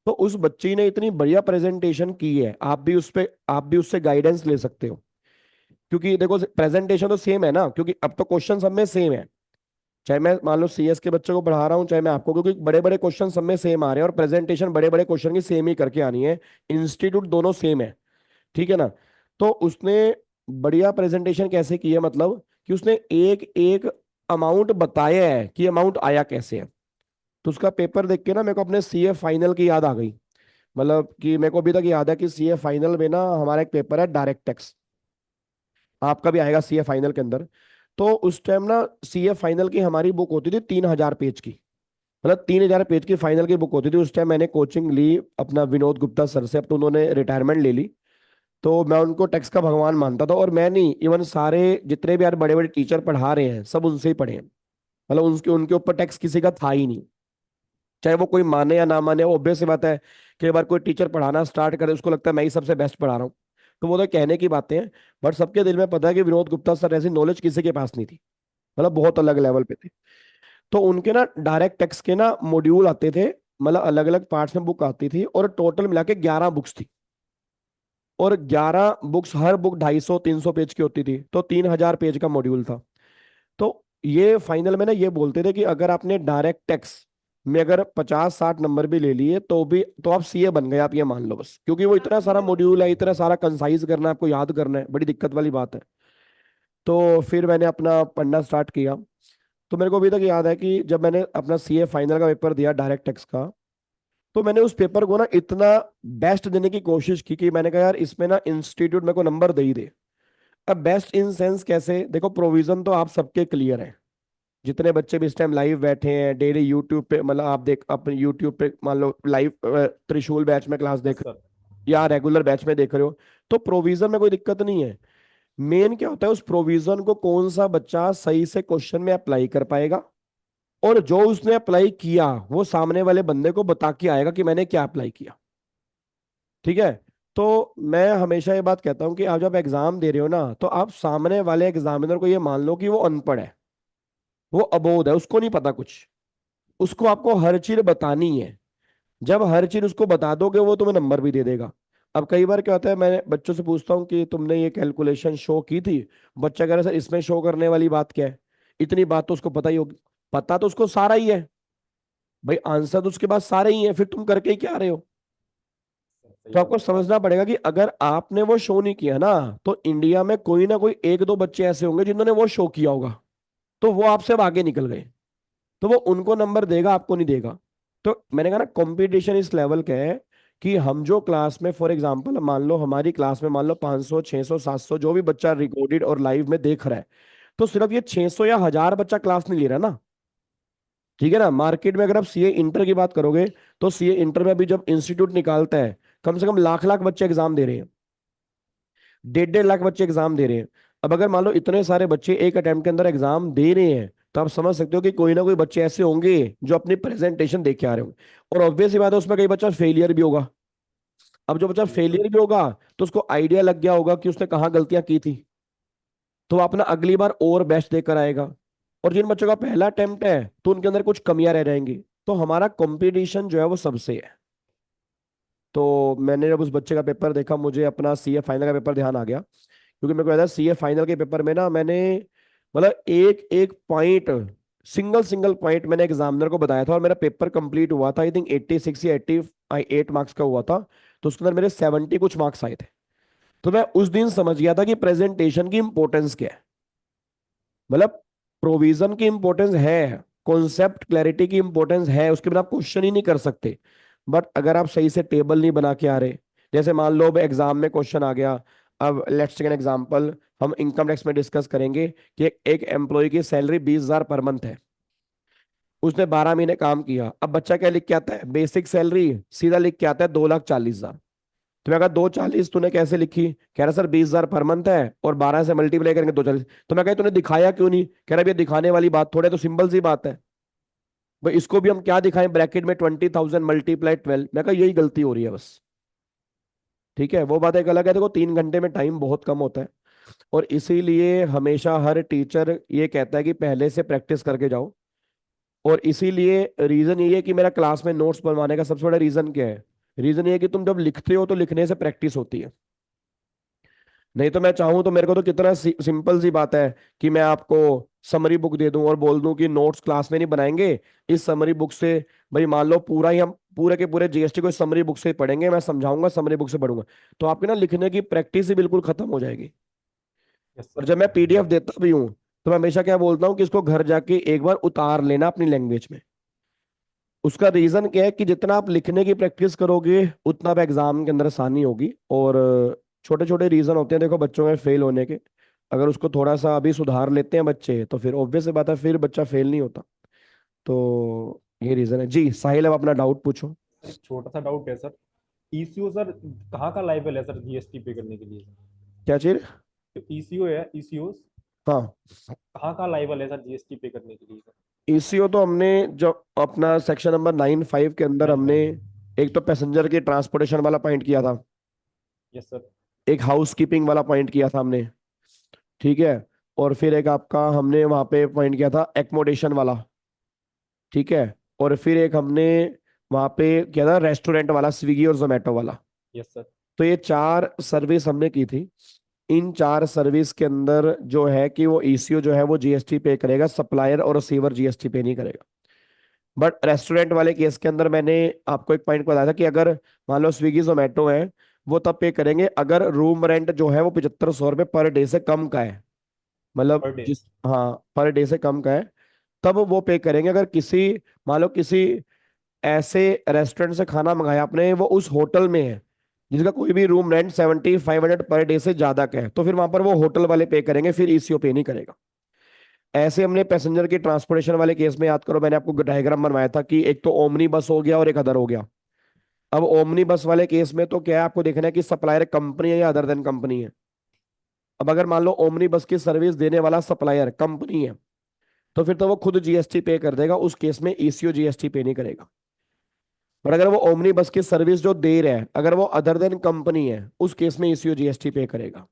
[SPEAKER 1] तो उस बच्ची ने इतनी बढ़िया प्रेजेंटेशन की है, आप भी उससे गाइडेंस ले सकते हो, क्योंकि देखो प्रेजेंटेशन तो सेम है ना, क्योंकि अब तो क्वेश्चन सब में सेम है, चाहे मैं मान लो सीएस के बच्चों को पढ़ा रहा हूँ, चाहे मैं आपको, क्योंकि बड़े बड़े क्वेश्चन सब में सेम आ रहे हैं और प्रेजेंटेशन बड़े बड़े क्वेश्चन की सेम ही करके आनी है, इंस्टीट्यूट दोनों सेम है, ठीक है ना। तो उसने बढ़िया प्रेजेंटेशन कैसे की है, मतलब कि उसने एक एक अमाउंट बताया है कि अमाउंट आया कैसे है। तो उसका पेपर देख के ना मेरे को अपने सीए फाइनल की याद आ गई, मतलब कि मेरे को अभी तक याद है कि सीए फाइनल में ना हमारा एक पेपर है डायरेक्ट टैक्स, आपका भी आएगा सीए फाइनल के अंदर। तो उस टाइम ना सीए फाइनल की हमारी बुक होती थी 3000 पेज की, मतलब 3000 पेज की फाइनल की बुक होती थी। उस टाइम मैंने कोचिंग ली अपना विनोद गुप्ता सर से, अब तो उन्होंने रिटायरमेंट ले ली, तो मैं उनको टैक्स का भगवान मानता था, और मैं नहीं, इवन सारे जितने भी यार बड़े बड़े टीचर पढ़ा रहे हैं सब उनसे ही पढ़े हैं, मतलब उनके उनके ऊपर टैक्स किसी का था ही नहीं, चाहे वो कोई माने या ना माने। ऑब्वियस सी बात है कि एक बार कोई टीचर पढ़ाना स्टार्ट करे उसको लगता है मैं ही सबसे बेस्ट पढ़ा रहा हूँ, तो वो तो कहने की बातें हैं, बट सबके दिल में पता है कि विनोद गुप्ता सर ऐसी नॉलेज किसी के पास नहीं थी, मतलब बहुत अलग लेवल पे थे। तो उनके ना डायरेक्ट टैक्स के ना मॉड्यूल आते थे, मतलब अलग अलग पार्ट्स में बुक आती थी, और टोटल मिला के 11 बुक्स थी, और 11 बुक्स, हर बुक 250-300 पेज की होती थी, तो 3000 पेज का मॉड्यूल था। तो ये फाइनल में ना ये बोलते थे कि अगर आपने डायरेक्ट टैक्स में अगर 50-60 नंबर भी ले लिए तो भी तो आप सीए बन गए, आप ये मान लो बस, क्योंकि वो इतना सारा मॉड्यूल है, इतना सारा कंसाइज करना है, आपको याद करना है, बड़ी दिक्कत वाली बात है। तो फिर मैंने अपना पढ़ना स्टार्ट किया। तो मेरे को अभी तक याद है कि जब मैंने अपना सीए फाइनल का पेपर दिया डायरेक्ट टेक्स्ट का, तो मैंने उस पेपर को ना इतना बेस्ट देने की कोशिश की कि मैंने कहा यार इसमें ना इंस्टीट्यूट मेरे को नंबर दे ही दे। अब बेस्ट इन सेंस कैसे, देखो प्रोविजन तो आप सबके क्लियर है, जितने बच्चे भी इस टाइम लाइव बैठे हैं डेली यूट्यूब पे, मतलब आप देख अपने यूट्यूब पे मान लो लाइव त्रिशूल बैच में क्लास
[SPEAKER 3] यस
[SPEAKER 1] देख रहे
[SPEAKER 3] सर।
[SPEAKER 1] हो या रेगुलर बैच में देख रहे हो, तो प्रोविजन में कोई दिक्कत नहीं है। मेन क्या होता है, उस प्रोविजन को कौन सा बच्चा सही से क्वेश्चन में अप्लाई कर पाएगा, और जो उसने अप्लाई किया वो सामने वाले बंदे को बता के आएगा कि मैंने क्या अप्लाई किया। ठीक है। तो मैं हमेशा ये बात कहता हूं कि आप जब एग्जाम दे रहे हो ना, तो आप सामने वाले एग्जामिनर को ये मान लो कि वो अनपढ़ है, वो अबोध है, उसको नहीं पता कुछ, उसको आपको हर चीज बतानी है। जब हर चीज उसको बता दोगे वो तुम्हें नंबर भी दे देगा। अब कई बार क्या होता है, मैं बच्चों से पूछता हूँ कि तुमने ये कैलकुलेशन शो की थी, बच्चा कह रहा है सर इसमें शो करने वाली बात क्या है, इतनी बात तो उसको पता ही होगी। पता तो उसको सारा ही है भाई, आंसर तो उसके पास सारे ही है, फिर तुम करके ही क्या रहे हो।
[SPEAKER 3] सही
[SPEAKER 1] तो
[SPEAKER 3] बात
[SPEAKER 1] आपको
[SPEAKER 3] है।
[SPEAKER 1] समझना पड़ेगा कि अगर आपने वो शो नहीं किया ना, तो इंडिया में कोई ना कोई एक दो बच्चे ऐसे होंगे जिन्होंने वो शो किया होगा, तो वो आपसे अब आगे निकल गए, तो वो उनको नंबर देगा, आपको नहीं देगा। तो मैंने कहा ना कंपटीशन इस लेवल का है कि हम जो क्लास में फॉर एग्जांपल मान लो हमारी क्लास में मान लो 500 600 700 जो भी बच्चा रिकॉर्डेड और लाइव में देख रहा है, तो सिर्फ ये 600 या 1000 बच्चा क्लास नहीं ले रहा ना। ठीक है ना। मार्केट में अगर आप सीए इंटर की बात करोगे, तो सीए इंटर में अभी जब इंस्टीट्यूट निकालता है, कम से कम लाख लाख बच्चे एग्जाम दे रहे हैं, 1.5 लाख बच्चे एग्जाम दे रहे हैं। अब अगर मान लो इतने सारे बच्चे एक अटेम्प्ट के अंदर एग्जाम दे रहे हैं, तो आप समझ सकते हो कि कोई ना कोई बच्चे ऐसे होंगे जो अपनी प्रेजेंटेशन देख के आ रहे होंगे, और ऑब्वियस ही बात है उसमें कई बच्चा फेलियर भी होगा। अब जो बच्चा
[SPEAKER 3] बिल्कुल।
[SPEAKER 1] फेलियर भी होगा, तो उसको आइडिया लग गया होगा कि उसने कहाँ गलतियां की थी, तो वो अपना अगली बार और बेस्ट देकर आएगा। और जिन बच्चों का पहला अटेम्प्ट है, तो उनके अंदर कुछ कमियां रह जाएंगी। तो हमारा कंपटीशन जो है वो सबसे है। तो मैंने जब उस बच्चे का पेपर देखा, मुझे अपना सीए फाइनल का पेपर ध्यान आ गया, क्योंकि मेरे को याद है सीए फाइनल के पेपर में ना मैंने मतलब एक एक पॉइंट, सिंगल सिंगल पॉइंट मैंने एग्जामिनर को बताया था, और मेरा पेपर कंप्लीट हुआ था आई थिंक 86 या 88 मार्क्स का हुआ था। तो उसके अंदर मेरे 70 कुछ मार्क्स आए थे। तो मैं उस दिन समझ गया था कि प्रेजेंटेशन की इंपॉर्टेंस क्या है। मतलब प्रोविजन की इंपॉर्टेंस है, कॉन्सेप्ट क्लैरिटी की इंपॉर्टेंस है, उसके बिना आप क्वेश्चन ही नहीं कर सकते। बट अगर आप सही से टेबल नहीं बना के आ रहे, जैसे मान लो अब एग्जाम में क्वेश्चन आ गया, अब लेट्स टेक एन एग्जांपल, हम इनकम टैक्स में डिस्कस करेंगे कि एक एम्प्लॉय की सैलरी 20,000 पर मंथ है, उसने 12 महीने काम किया। अब बच्चा क्या लिख के आता है, बेसिक सैलरी सीधा लिख के आता है 2,40,000। तो मैं कहा 240 तूने कैसे लिखी, कह रहा सर 20,000 पर मंथ है और 12 से मल्टीप्लाई करेंगे 240। तो मैं कहा तूने दिखाया क्यों नहीं, कह रहा भैया दिखाने वाली बात थोड़े, तो सिंपल सी बात है भाई, इसको भी हम क्या दिखाएं ब्रैकेट में 20,000 मल्टीप्लाई 12। मैं कहा यही गलती हो रही है बस। ठीक है, वो बात एक अलग है, देखो 3 घंटे में टाइम बहुत कम होता है, और इसीलिए हमेशा हर टीचर ये कहता है कि पहले से प्रैक्टिस करके जाओ। और इसीलिए रीजन ये है कि मेरा क्लास में नोट्स बनवाने का सबसे बड़ा रीजन क्या है, रीजन ये है कि तुम जब लिखते हो तो लिखने से प्रैक्टिस होती है। नहीं तो मैं चाहूं तो मेरे को तो कितना सिंपल सी बात है कि मैं आपको समरी बुक दे दूं और बोल दूं कि नोट्स क्लास में नहीं बनाएंगे, इस समरी बुक से भाई मान लो पूरा ही हम पूरे के पूरे जीएसटी को इस समरी बुक से ही पढ़ेंगे, मैं समझाऊंगा समरी बुक से पढ़ूंगा, तो आपकी ना लिखने की प्रैक्टिस ही बिल्कुल खत्म हो जाएगी।
[SPEAKER 3] यस
[SPEAKER 1] और
[SPEAKER 3] सर।
[SPEAKER 1] जब मैं पीडीएफ देता भी हूँ, तो मैं हमेशा क्या बोलता हूँ कि इसको घर जाके एक बार उतार लेना अपनी लैंग्वेज में। उसका रीजन क्या है कि जितना आप लिखने की प्रैक्टिस करोगे, उतना आप एग्जाम के अंदर आसानी होगी। और छोटे छोटे रीजन होते हैं देखो बच्चों में फेल होने के, अगर उसको थोड़ा सा अभी सुधार लेते हैं बच्चे, तो फिर ऑब्वियस सी बात है फिर बच्चा फेल नहीं होता। तो ये रीजन है जी। साहिल अब अपना डाउट पूछो।
[SPEAKER 3] एक छोटा सा डाउट है सर, ईसीओ सर कहाँ का लाइबल है सर जीएसटी पे करने के लिए सर?
[SPEAKER 1] क्या चीज।
[SPEAKER 3] जो ईसीओ है, ईसीओ
[SPEAKER 1] हाँ,
[SPEAKER 3] कहाँ का लाइबल है सर जीएसटी पे करने के लिए सर?
[SPEAKER 1] ईसीओ तो हमने जो अपना सेक्शन नंबर 9(5) के अंदर
[SPEAKER 3] नाइन
[SPEAKER 1] हमने
[SPEAKER 3] फाइव
[SPEAKER 1] एक तो पैसेंजर के ट्रांसपोर्टेशन वाला पॉइंट किया था,
[SPEAKER 3] यस सर।
[SPEAKER 1] एक हाउस कीपिंग वाला पॉइंट किया था हमने। ठीक है। और फिर एक आपका हमने वहां पे पॉइंट किया था एकोमोडेशन वाला। ठीक है। और फिर एक हमने वहां पे किया था रेस्टोरेंट वाला, स्विगी और जोमेटो वाला।
[SPEAKER 3] Yes sir.
[SPEAKER 1] तो ये 4 सर्विस हमने की थी। इन 4 सर्विस के अंदर जो है कि वो ईसीओ जो है वो जीएसटी पे करेगा, सप्लायर और रिसीवर जीएसटी पे नहीं करेगा। बट रेस्टोरेंट वाले केस के अंदर मैंने आपको एक पॉइंट बताया था कि अगर मान लो स्विगी जोमेटो है, वो तब पे करेंगे अगर रूम रेंट जो है वो 7500 रुपये पर डे से कम का है, मतलब
[SPEAKER 3] पर डे।
[SPEAKER 1] जिस, हाँ, पर डे से कम का है, तब वो पे करेंगे। अगर किसी, मान लो किसी ऐसे रेस्टोरेंट से खाना मंगाया आपने, वो उस होटल में है जिसका कोई भी रूम रेंट 7500 पर डे से ज्यादा का है, तो फिर वहां पर वो होटल वाले पे करेंगे, फिर ईसीओ पे नहीं करेगा। ऐसे हमने पैसेंजर की ट्रांसपोर्टेशन वाले केस में, याद करो मैंने आपको डायग्राम बनवाया था कि एक तो ओमनी बस हो गया और एक अदर हो गया। अब ओमनी बस वाले केस में तो क्या है, आपको देखना है कि सप्लायर कंपनी है या अदर देन कंपनी है। अब अगर मान लो ओमनी बस की सर्विस देने वाला सप्लायर कंपनी है, तो फिर तो वो खुद जीएसटी पे कर देगा, उस केस में ईसीओ जीएसटी पे नहीं करेगा। पर अगर वो ओमनी बस की सर्विस जो दे रहा है, अगर वो अदर देन कंपनी है, उस केस में ईसीओ जीएसटी पे करेगा।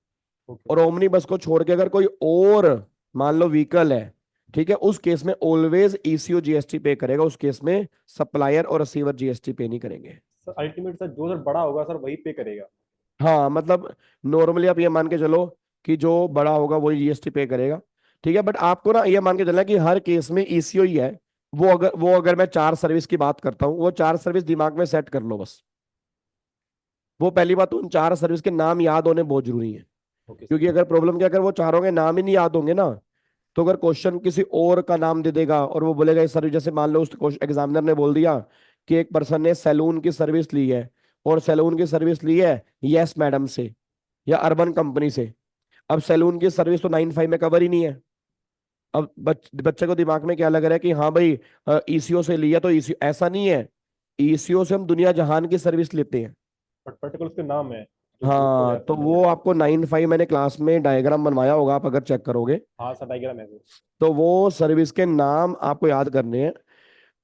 [SPEAKER 3] ओके।
[SPEAKER 1] और ओमनी बस को छोड़ के अगर कोई और मान लो व्हीकल है, ठीक है, उस केस में ऑलवेज ईसीओ जीएसटी पे करेगा, उस केस में सप्लायर और रिसीवर जीएसटी पे नहीं करेंगे।
[SPEAKER 3] सर अल्टीमेट सर जो सर बड़ा होगा सर वही पे करेगा।
[SPEAKER 1] हाँ, मतलब नॉर्मली आप ये मान के चलो कि जो बड़ा होगा वही जीएसटी पे करेगा, ठीक है। बट आपको ना ये मान के चलना है कि हर केस में ईसीओ ही है। वो अगर मैं 4 सर्विस की बात करता हूँ, वो 4 सर्विस दिमाग में सेट कर लो बस। वो पहली बात तो उन 4 सर्विस के नाम याद होने बहुत जरूरी है,
[SPEAKER 3] ओके सर।
[SPEAKER 1] क्योंकि अगर प्रॉब्लम क्या, अगर वो चारों के नाम ही नहीं याद होंगे ना, तो अगर क्वेश्चन किसी और का नाम दे देगा और वो बोलेगा इस सर्विस, जैसे मान लो उस एग्जामिनर ने बोल दिया कि एक पर्सन ने सैलून की सर्विस ली है, और सैलून की सर्विस ली है यस मैडम से या अर्बन कंपनी से। अब सैलून की सर्विस तो 9(5) में कवर ही नहीं है। अब बच्चे को दिमाग में क्या लग रहा है कि हाँ भाई ईसीओ से लिया तो ईसीओ, ऐसा नहीं है। ईसीओ से हम दुनिया जहान की सर्विस लेते हैं।
[SPEAKER 3] बट पर्टिकुलर उसके नाम है जो ग्रुप हो
[SPEAKER 1] हाँ,
[SPEAKER 3] जाता
[SPEAKER 1] तो
[SPEAKER 3] है
[SPEAKER 1] वो
[SPEAKER 3] मेजर।
[SPEAKER 1] आपको 9(5) मैंने क्लास में डायग्राम बनवाया होगा, आप अगर चेक करोगे,
[SPEAKER 3] हाँ सर डायग्राम है वो।
[SPEAKER 1] तो वो सर्विस के नाम आपको याद करने हैं।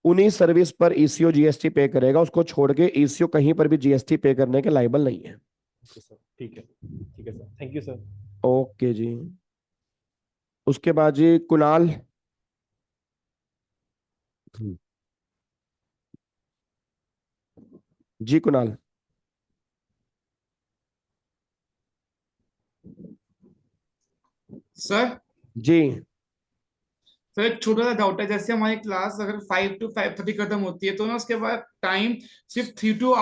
[SPEAKER 1] उन्हीं सर्विस पर ईसीओ जीएसटी पे करेगा, उसको छोड़ के ईसीओ कहीं पर भी जीएसटी पे करने के लायबल नहीं है।
[SPEAKER 3] ओके सर ठीक है, ठीक है sir, thank you sir.
[SPEAKER 1] Okay जी। उसके बाद जी कुणाल। जी कुणाल।
[SPEAKER 6] सर
[SPEAKER 1] जी।
[SPEAKER 6] सर एक छोटा सा डाउट है, जैसे हमारी क्लास अगर 5 to 5:30 खत्म होती है, तो ना उसके बाद टाइम सिर्फ 3 to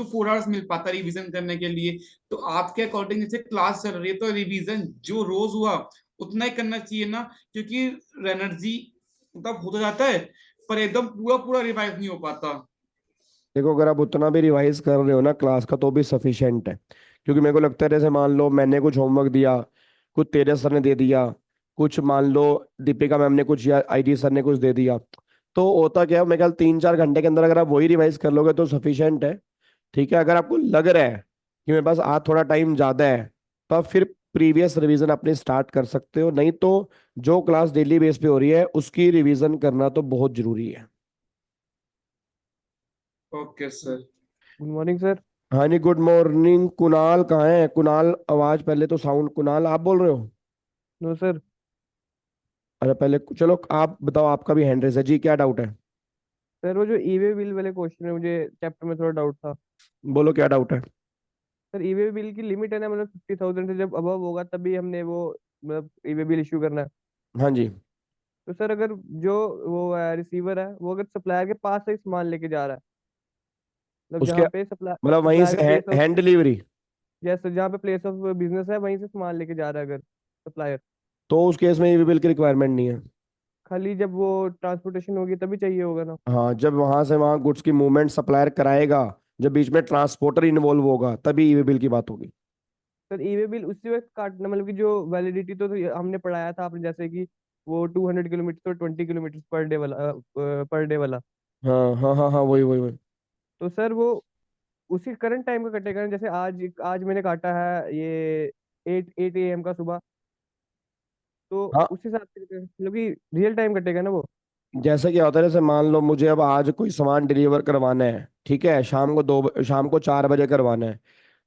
[SPEAKER 6] 4 आवर्स मिल पाता है रिवीजन करने के लिए। तो आपके अकॉर्डिंग जैसे क्लास चल रही है, तो रिवीजन जो रोज हुआ उतना ही करना चाहिए ना, क्योंकि एनर्जी मतलब होता जाता है, पर एकदम पूरा पूरा रिवाइज नहीं हो पाता।
[SPEAKER 1] देखो, अगर आप उतना भी रिवाइज कर रहे हो ना क्लास का, तो भी सफिशिएंट है। क्योंकि मेरे को लगता है जैसे मान लो मैंने कुछ होमवर्क दिया, कुछ तेरे सर ने दे दिया, कुछ मान लो दीपिका मैम ने कुछ, या आईटी सर ने कुछ दे दिया, तो होता क्या है, मेरे ख्याल 3-4 घंटे के अंदर अगर आप वही रिवाइज कर लोगे तो सफिशिएंट है। ठीक है, अगर आपको लग रहा है कि मेरे पास आज थोड़ा टाइम ज्यादा है, तो आप फिर प्रीवियस रिवीजन अपने स्टार्ट कर सकते हो, नहीं तो जो क्लास डेली बेस पे हो रही है उसकी रिवीजन करना तो बहुत जरूरी है।
[SPEAKER 6] Okay sir.
[SPEAKER 7] Good morning sir.
[SPEAKER 1] हाँ जी, गुड मॉर्निंग। कुणाल कहाँ है? कुणाल, आवाज पहले तो साउंड, कुणाल आप बोल रहे हो?
[SPEAKER 7] No sir.
[SPEAKER 1] अच्छा, पहले चलो आप बताओ, आपका भी हैंड रेस है जी, क्या डाउट है?
[SPEAKER 7] सर वो जो ईवे बिल वाले क्वेश्चन है, मुझे चैप्टर में थोड़ा डाउट था।
[SPEAKER 1] बोलो क्या डाउट है।
[SPEAKER 7] सर ईवे बिल की लिमिट है ना, मतलब 50,000 से जब अबव होगा तभी हमने वो मतलब ईवे बिल इशू करना है।
[SPEAKER 1] हाँ जी।
[SPEAKER 7] तो सर अगर जो वो रिसीवर है वो अगर सप्लायर के पास से सामान लेके जा रहा है, मतलब
[SPEAKER 1] उसके
[SPEAKER 7] जहाँ पे सप्लाई
[SPEAKER 1] मतलब वहीं
[SPEAKER 7] सप्लायर
[SPEAKER 1] से
[SPEAKER 7] का प्लेस ऑफ,
[SPEAKER 1] हैंड डिलीवरी,
[SPEAKER 7] जैसे जहाँ पे प्लेस ऑफ बिजनेस है वहीं से सामान लेके जा रहा है अगर सप्लायर,
[SPEAKER 1] तो उस केस में ईवी बिल की रिक्वायरमेंट नहीं है।
[SPEAKER 7] खाली जब वो ट्रांसपोर्टेशन होगी तभी चाहिए होगा ना।
[SPEAKER 1] हाँ, जब वहां से वहां गुड्स की मूवमेंट सप्लायर कराएगा, जब बीच में ट्रांसपोर्टर इन्वॉल्व होगा, तभी ईवी बिल की बात होगी।
[SPEAKER 7] सर ईवे बिल उसी वक्त काटना, मतलब कि जो वैलिडिटी तो ये हमने पढ़ाया था आपने, जैसे कि वो 200 किलोमीटर और 20 किलोमीटर पर डे वाला।
[SPEAKER 1] हाँ हाँ हाँ हाँ, वही वही वही।
[SPEAKER 7] तो सर वो उसी करंट टाइम का कटेगा ना, जैसे आज आज मैंने काटा है ये 8 AM का सुबह, तो
[SPEAKER 1] हाँ,
[SPEAKER 7] उस हिसाब से मतलब कि रियल टाइम कटेगा ना वो।
[SPEAKER 1] जैसे क्या होता है, जैसे मान लो मुझे अब आज कोई सामान डिलीवर करवाना है, ठीक है, शाम को 4 बजे करवाना है,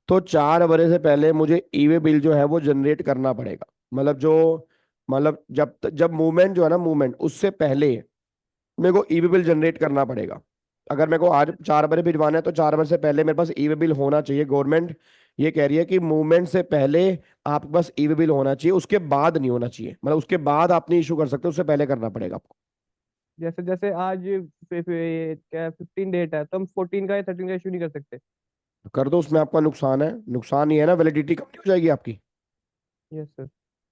[SPEAKER 1] तो 4 बजे से पहले मुझे ईवे बिल जो है वो जनरेट करना पड़ेगा। मतलब जो, मतलब जब मूवमेंट जो है ना, मूवमेंट उससे पहले मेरे को ईवे बिल जनरेट करना पड़ेगा। अगर मेरे को आज 4 बजे भिजवाना है, तो 4 बजे से पहले मेरे पास ईवे बिल होना चाहिए। गवर्नमेंट ये कह रही है कि मूवमेंट से पहले आपके पास ईवे बिल होना चाहिए, उसके बाद नहीं होना चाहिए। मतलब उसके बाद आप नहीं इशू कर सकते, उससे पहले करना पड़ेगा आपको।
[SPEAKER 7] जैसे जैसे आज क्या 15 डेट है, तो हम 14 का या 13 का इशू नहीं कर सकते?
[SPEAKER 1] कर दो, उसमें आपका नुकसान है? नुकसान ये है ना, वैलिडिटी कम नहीं हो जाएगी आपकी?
[SPEAKER 7] Yes sir.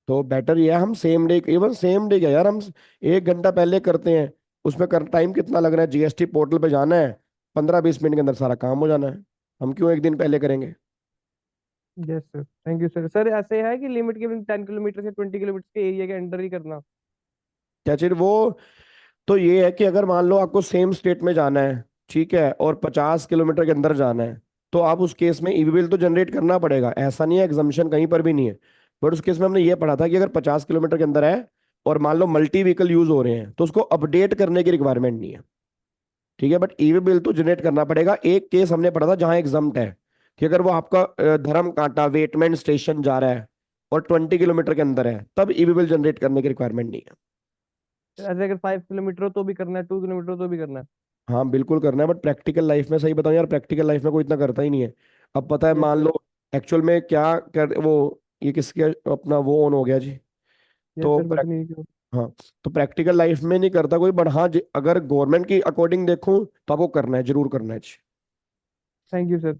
[SPEAKER 1] तो बेटर ये है हम same day, even same day क्या यार, हम 1 घंटा पहले करते हैं। उसमें कर टाइम कितना लग रहा है? जीएसटी पोर्टल पे जाना है, 15-20 मिनट के अंदर सारा काम हो जाना है। हम क्यों 1 दिन पहले करेंगे?
[SPEAKER 7] Yes sir, thank you sir. Sir ऐसे है कि लिमिट केवल 10 किलोमीटर से 20 किलोमीटर के एरिया के अंडर ही करना?
[SPEAKER 1] क्या चीज वो? तो ये है कि अगर मान लो आपको सेम स्टेट में जाना है, ठीक है, और 50 किलोमीटर के अंदर जाना है, तो आप उस केस में ईवी बिल तो जनरेट करना पड़ेगा, ऐसा नहीं है, एग्जम्पशन कहीं पर भी नहीं है। बट उस केस में हमने ये पढ़ा था कि अगर 50 किलोमीटर के अंदर है और मान लो मल्टी व्हीकल यूज हो रहे हैं, तो उसको अपडेट करने की रिक्वायरमेंट नहीं है। ठीक है, बट ईवी बिल तो जनरेट करना पड़ेगा। एक केस हमने पढ़ा था जहां एग्जम्प्ट है, कि अगर वो आपका धर्म कांटा वेटमैन स्टेशन जा रहा है और 20 किलोमीटर के अंदर है, तब ईवी बिल जनरेट करने की रिक्वायरमेंट नहीं है।
[SPEAKER 7] ऐसे अगर 5 किलोमीटर हो तो भी करना है, 2 किलोमीटर हो तो भी करना है?
[SPEAKER 1] हाँ बिल्कुल करना है, बट प्रैक्टिकल लाइफ में, सही बताऊं यार, प्रैक्टिकल लाइफ में कोई इतना करता ही नहीं है। अब पता है,
[SPEAKER 7] यस
[SPEAKER 1] मान
[SPEAKER 7] सर।
[SPEAKER 1] लो एक्चुअल में क्या कर वो, ये किसके अपना वो ऑन हो गया जी।
[SPEAKER 7] यस
[SPEAKER 1] तो
[SPEAKER 7] सर, बट नहीं क्यों?
[SPEAKER 1] हाँ, तो प्रैक्टिकल लाइफ में नहीं करता कोई, बट हाँ अगर गवर्नमेंट की अकॉर्डिंग देखूं तो आपको करना है, जरूर करना है जी।
[SPEAKER 7] Thank you sir.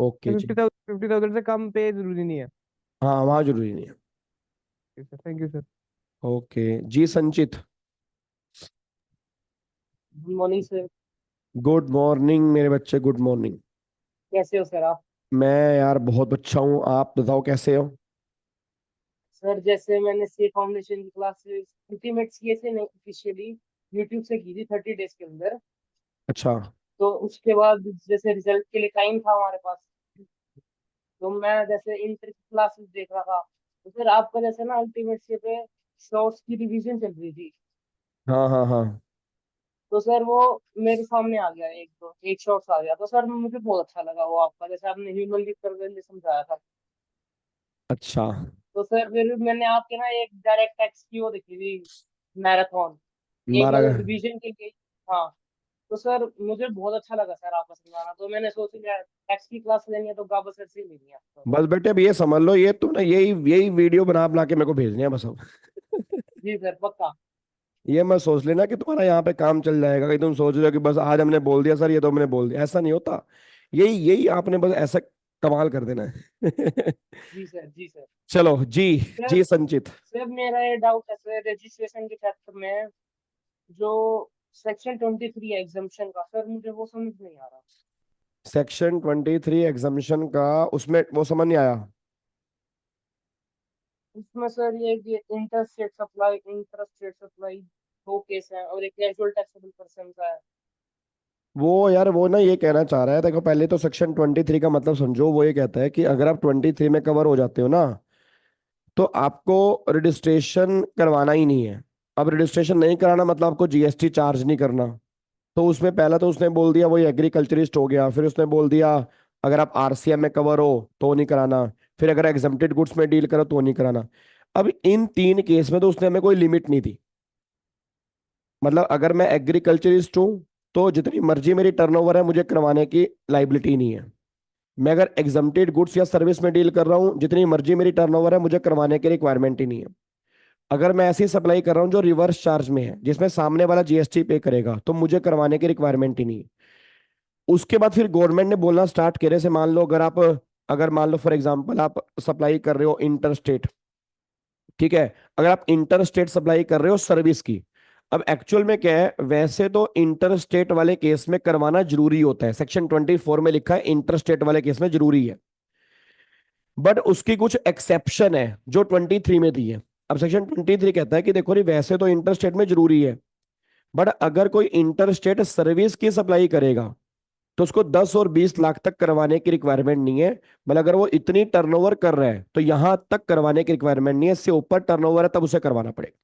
[SPEAKER 1] ओके जी।
[SPEAKER 7] 50,000 से कम पे जरूरी नहीं है?
[SPEAKER 1] हाँ वहाँ जरूरी नहीं है।
[SPEAKER 7] Thank you sir.
[SPEAKER 1] ओके जी संचित।
[SPEAKER 8] Good morning sir.
[SPEAKER 1] Good morning मेरे बच्चे, गुड मॉर्निंग।
[SPEAKER 8] कैसे हो सर आप?
[SPEAKER 1] मैं यार बहुत अच्छा हूँ, आप बताओ कैसे हो?
[SPEAKER 8] सर जैसे मैंने सी फाउंडेशन की क्लासेस अल्टीमेट्स किए थे, नहीं ऑफिशियली यूट्यूब से की थी 30 डेज के अंदर।
[SPEAKER 1] अच्छा।
[SPEAKER 8] तो उसके बाद जैसे रिजल्ट के लिए टाइम था हमारे पास, तो मैं जैसे इंटर की क्लासेस देख रहा था, तो फिर आपका जैसे ना अल्टीमेट से पे शॉर्ट्स की रिवीजन चल रही थी।
[SPEAKER 1] हाँ हाँ हाँ।
[SPEAKER 8] तो सर वो मेरे सामने आ गया, एक शॉर्ट्स आ गया, तो सर मुझे बहुत अच्छा लगा वो आपका, जैसे आपने ह्यूमन रिकवरी समझाया था।
[SPEAKER 1] अच्छा।
[SPEAKER 8] तो सर फिर मैंने आपके ना एक डायरेक्ट टैक्स की वो देखी थी, मैराथन, एक
[SPEAKER 1] मारा
[SPEAKER 8] मतलब
[SPEAKER 1] गया।
[SPEAKER 8] रिवीजन के लिए। हाँ। तो सर मुझे बहुत अच्छा लगा सर आपका समझाना, तो मैंने सोच लिया टैक्स की क्लास लेनी है तो गाबा सर से ही लेनी है आपको।
[SPEAKER 1] बस बेटे अब ये समझ लो, ये तुमने यही यही वीडियो बना बना के मेरे को भेजनी है बस अब।
[SPEAKER 8] जी सर पक्का।
[SPEAKER 1] ये मत सोच लेना कि तुम्हारा यहाँ पे काम चल जाएगा, कि तुम सोच रहे हो कि बस आज हमने बोल दिया सर, ये तो हमने बोल दिया, ऐसा नहीं होता। यही यही आपने बस ऐसा कमाल कर देना है।
[SPEAKER 8] जी सर, जी सर।
[SPEAKER 1] चलो जी।
[SPEAKER 8] सर
[SPEAKER 1] जी संचित।
[SPEAKER 8] सर मेरा ये डाउट है सर, रजिस्ट्रेशन के चैप्टर में जो सेक्शन 23 है एग्जाम्पशन का, सर मुझे वो समझ नहीं आ रहा।
[SPEAKER 1] सेक्शन 23 एग्जामिशन का, उसमें वो समझ नहीं आया?
[SPEAKER 8] उसमें सर ये कि इंटर स्टेट सप्लाई दो केस हैं, और एक कैजुअल टैक्सेबल पर्सन का है।
[SPEAKER 1] वो यार वो ना ये कहना चाह रहा है, देखो पहले तो सेक्शन 23 का मतलब समझो। वो ये कहता है कि अगर आप 23 में कवर हो जाते हो ना, तो आपको रजिस्ट्रेशन करवाना ही नहीं है। अब रजिस्ट्रेशन नहीं कराना मतलब आपको जीएसटी चार्ज नहीं करना। तो उसमें पहला तो उसने बोल दिया वही एग्रीकल्चरिस्ट हो गया, फिर उसने बोल दिया अगर आप आरसीएम में कवर हो तो नहीं कराना, फिर अगर एग्जम्प्टेड गुड्स में डील करो तो नहीं कराना। अब इन 3 केस में तो उसने हमें कोई लिमिट नहीं दी। मतलब अगर मैं एग्रीकल्चरिस्ट हूँ तो जितनी मर्जी मेरी टर्नओवर है, मुझे करवाने की लाइबिलिटी नहीं है। मैं अगर एग्जम्प्टेड गुड्स या सर्विस में डील कर रहा हूँ, जितनी मर्जी मेरी टर्नओवर है, मुझे करवाने की रिक्वायरमेंट ही नहीं है। अगर मैं ऐसी सप्लाई कर रहा हूँ जो रिवर्स चार्ज में है, जिसमें सामने वाला जीएसटी पे करेगा, तो मुझे करवाने की रिक्वायरमेंट ही नहीं है। उसके बाद फिर गवर्नमेंट ने बोलना स्टार्ट करे, जैसे मान लो अगर मान लो फॉर एग्जांपल आप सप्लाई कर रहे हो इंटर स्टेट, ठीक है, अगर आप इंटर स्टेट सप्लाई कर रहे हो सर्विस की। अब एक्चुअल में क्या है, वैसे तो इंटर स्टेट वाले केस में करवाना जरूरी होता है, सेक्शन 24 में लिखा है इंटर स्टेट वाले केस में जरूरी है। बट उसकी कुछ एक्सेप्शन है जो 23 में दी है। अब सेक्शन 23 कहता है कि देखो रे, वैसे तो इंटर स्टेट में जरूरी है, बट अगर कोई इंटर स्टेट सर्विस की सप्लाई करेगा तो उसको 10 और 20 लाख तक करवाने की रिक्वायरमेंट नहीं है। मतलब अगर वो इतनी टर्नओवर कर रहा है तो यहां तक करवाने की रिक्वायरमेंट नहीं है, इससे ऊपर टर्नओवर है तब उसे करवाना पड़ेगा।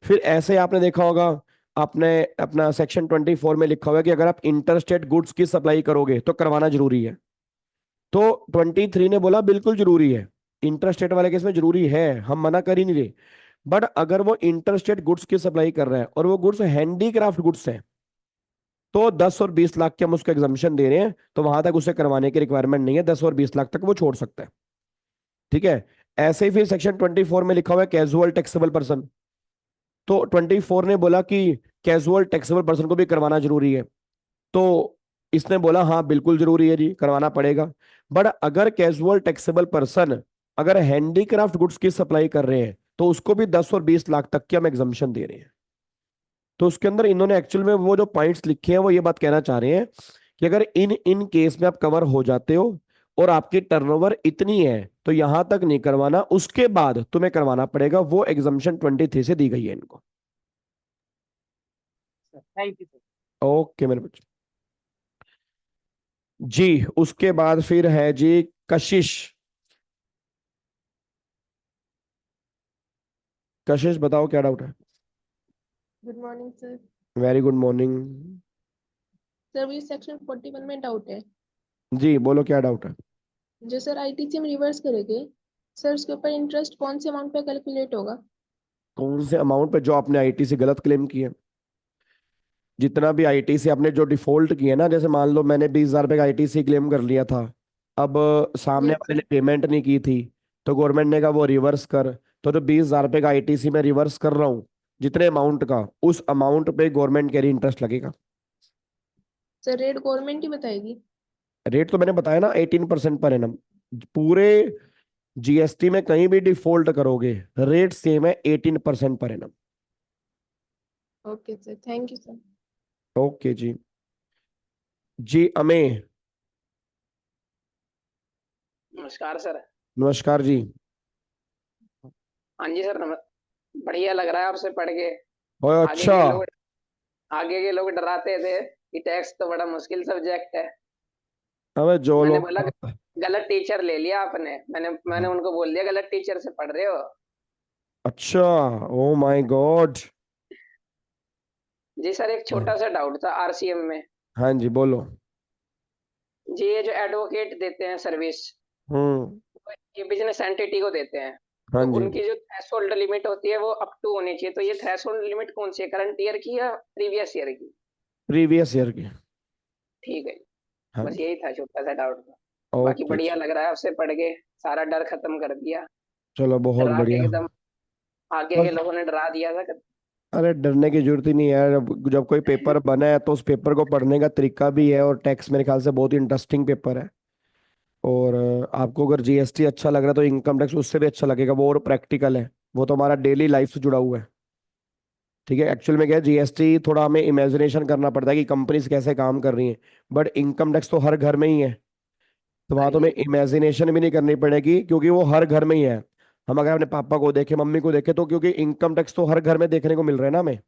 [SPEAKER 1] फिर ऐसे आपने देखा होगा, आपने अपना सेक्शन 24 में लिखा हुआ है कि अगर आप इंटरस्टेट गुड्स की सप्लाई करोगे तो करवाना जरूरी है। तो 23 ने बोला बिल्कुल जरूरी है, इंटरस्टेट वाले केस में जरूरी है, हम मना कर ही नहीं रहे। बट अगर वो इंटरस्टेट गुड्स की सप्लाई कर रहा है और वो गुड्स हैंडीक्राफ्ट गुड्स हैं, तो 10 और 20 लाख के हम उसको एग्जामिशन दे रहे हैं, तो वहां तक उसे करवाने की रिक्वायरमेंट नहीं है, 10 और 20 लाख तक वो छोड़ सकता है। ठीक है। ऐसे ही फिर सेक्शन 24 में लिखा हुआ है कैजुअल टैक्सेबल पर्सन। तो 24 ने बोला कि कैजुअल टैक्सेबल पर्सन को भी करवाना जरूरी है। तो इसने बोला हाँ बिल्कुल जरूरी है जी, करवाना पड़ेगा। बट अगर कैजुअल टैक्सेबल पर्सन अगर हैंडीक्राफ्ट गुड्स की सप्लाई कर रहे हैं तो उसको भी 10 और 20 लाख तक की हम एग्जम्पशन दे रहे हैं। तो उसके अंदर इन्होंने एक्चुअल में वो जो पॉइंट्स लिखे हैं वो ये बात कहना चाह रहे हैं कि अगर इन इन केस में आप कवर हो जाते हो और आपकी टर्नओवर इतनी है तो यहां तक नहीं करवाना, उसके बाद तुम्हें करवाना पड़ेगा। वो एग्जम्पशन 23 से दी गई है इनको।
[SPEAKER 8] Thank you sir.
[SPEAKER 1] ओके मेरे बच्चे जी। उसके बाद फिर है जी कशिश। कशिश बताओ क्या डाउट है।
[SPEAKER 9] Good morning sir.
[SPEAKER 1] Very good morning.
[SPEAKER 9] Sir ये सेक्शन 41 में डाउट है।
[SPEAKER 1] जी बोलो क्या डाउट है।
[SPEAKER 9] जो सर आईटीसी में रिवर्स करेंगे सर, उसके ऊपर इंटरेस्ट कौन से अमाउंट पे कैलकुलेट होगा?
[SPEAKER 1] कौन से अमाउंट पे? जो आपने आईटी से गलत क्लेम किया। जितना भी आईटी से आपने जो डिफॉल्ट किया ना, जैसे मान लो मैंने 20,000 रुपये का आईटी से क्लेम कर लिया था, अब सामने
[SPEAKER 9] यस
[SPEAKER 1] वाले
[SPEAKER 9] सर।
[SPEAKER 1] ने पेमेंट नहीं की थी तो गवर्नमेंट ने कहा वो रिवर्स कर। तो जो 20,000 रुपये का आईटीसी मैं रिवर्स कर रहा हूँ जितने अमाउंट का, उस अमाउंट पे गवर्नमेंट के इंटरेस्ट लगेगा।
[SPEAKER 9] सर रेट गवर्नमेंट ही बताएगी?
[SPEAKER 1] रेट तो मैंने बताया ना 18% पर एनम। पूरे जीएसटी में कहीं भी डिफॉल्ट करोगे रेट सेम है 18% पर एनम।
[SPEAKER 9] Okay sir, thank you sir.
[SPEAKER 1] Okay जी। जी अमेय।
[SPEAKER 10] नमस्कार सर।
[SPEAKER 1] नमस्कार जी।
[SPEAKER 10] हाँ जी सर, बढ़िया लग रहा है आपसे पढ़ के।
[SPEAKER 1] ओए
[SPEAKER 10] आगे
[SPEAKER 1] अच्छा।
[SPEAKER 10] के लोग आगे के लोग डराते थे कि टैक्स तो बड़ा मुश्किल सब्जेक्ट है।
[SPEAKER 1] अबे जो
[SPEAKER 10] मैंने
[SPEAKER 1] लोग।
[SPEAKER 10] बोला गलत टीचर ले लिया आपने। मैंने उनको बोल दिया गलत टीचर से पढ़ रहे हो।
[SPEAKER 1] अच्छा। Oh my god.
[SPEAKER 10] जी सर, एक छोटा सा डाउट था आरसीएम में।
[SPEAKER 1] हाँ जी बोलो।
[SPEAKER 10] जी ये जो एडवोकेट देते हैं सर्विस,
[SPEAKER 1] हम्म।
[SPEAKER 10] ये बिजनेस एंटिटी को देते हैं,
[SPEAKER 1] हाँ
[SPEAKER 10] तो
[SPEAKER 1] जी।
[SPEAKER 10] उनकी जो थ्रेशोल्ड लिमिट होती है वो अप टू होनी चाहिए। तो ये थ्रेशोल्ड लिमिट कौन सी है, करंट ईयर की या प्रीवियस ईयर की?
[SPEAKER 1] प्रीवियस ईयर की।
[SPEAKER 10] ठीक है,
[SPEAKER 1] हाँ
[SPEAKER 10] बस
[SPEAKER 1] जी।
[SPEAKER 10] यही था छोटा सा डाउट। बाकी
[SPEAKER 1] ओके
[SPEAKER 10] बढ़िया
[SPEAKER 1] जी।
[SPEAKER 10] लग रहा है आपसे पढ़ के, सारा डर खत्म कर दिया।
[SPEAKER 1] चलो बहुत
[SPEAKER 10] डरा के
[SPEAKER 1] बढ़िया।
[SPEAKER 10] एकदम आगे के
[SPEAKER 1] बस।
[SPEAKER 10] लोगों ने डरा दिया था।
[SPEAKER 1] अरे डरने की जरूरत ही नहीं है। जब कोई पेपर बना है तो उस पेपर को पढ़ने का तरीका भी है, और टैक्स मेरे ख्याल से बहुत इंटरेस्टिंग पेपर है। और आपको अगर जीएसटी अच्छा लग रहा है तो इनकम टैक्स उससे भी अच्छा लगेगा, वो और प्रैक्टिकल है। वो तो हमारा डेली लाइफ से जुड़ा हुआ है। ठीक है। एक्चुअल में क्या है, जीएसटी थोड़ा हमें इमेजिनेशन करना पड़ता है कि कंपनीज कैसे काम कर रही हैं, बट इनकम टैक्स तो हर घर में ही है। तो
[SPEAKER 10] हाँ
[SPEAKER 1] वहां तो हमें
[SPEAKER 10] जी।
[SPEAKER 1] इमेजिनेशन भी नहीं करनी पड़ेगी क्योंकि वो हर घर में ही है। हम अगर अपने पापा को देखें, मम्मी को देखें, तो क्योंकि इनकम टैक्स तो हर घर में देखने को मिल रहा है ना हमें,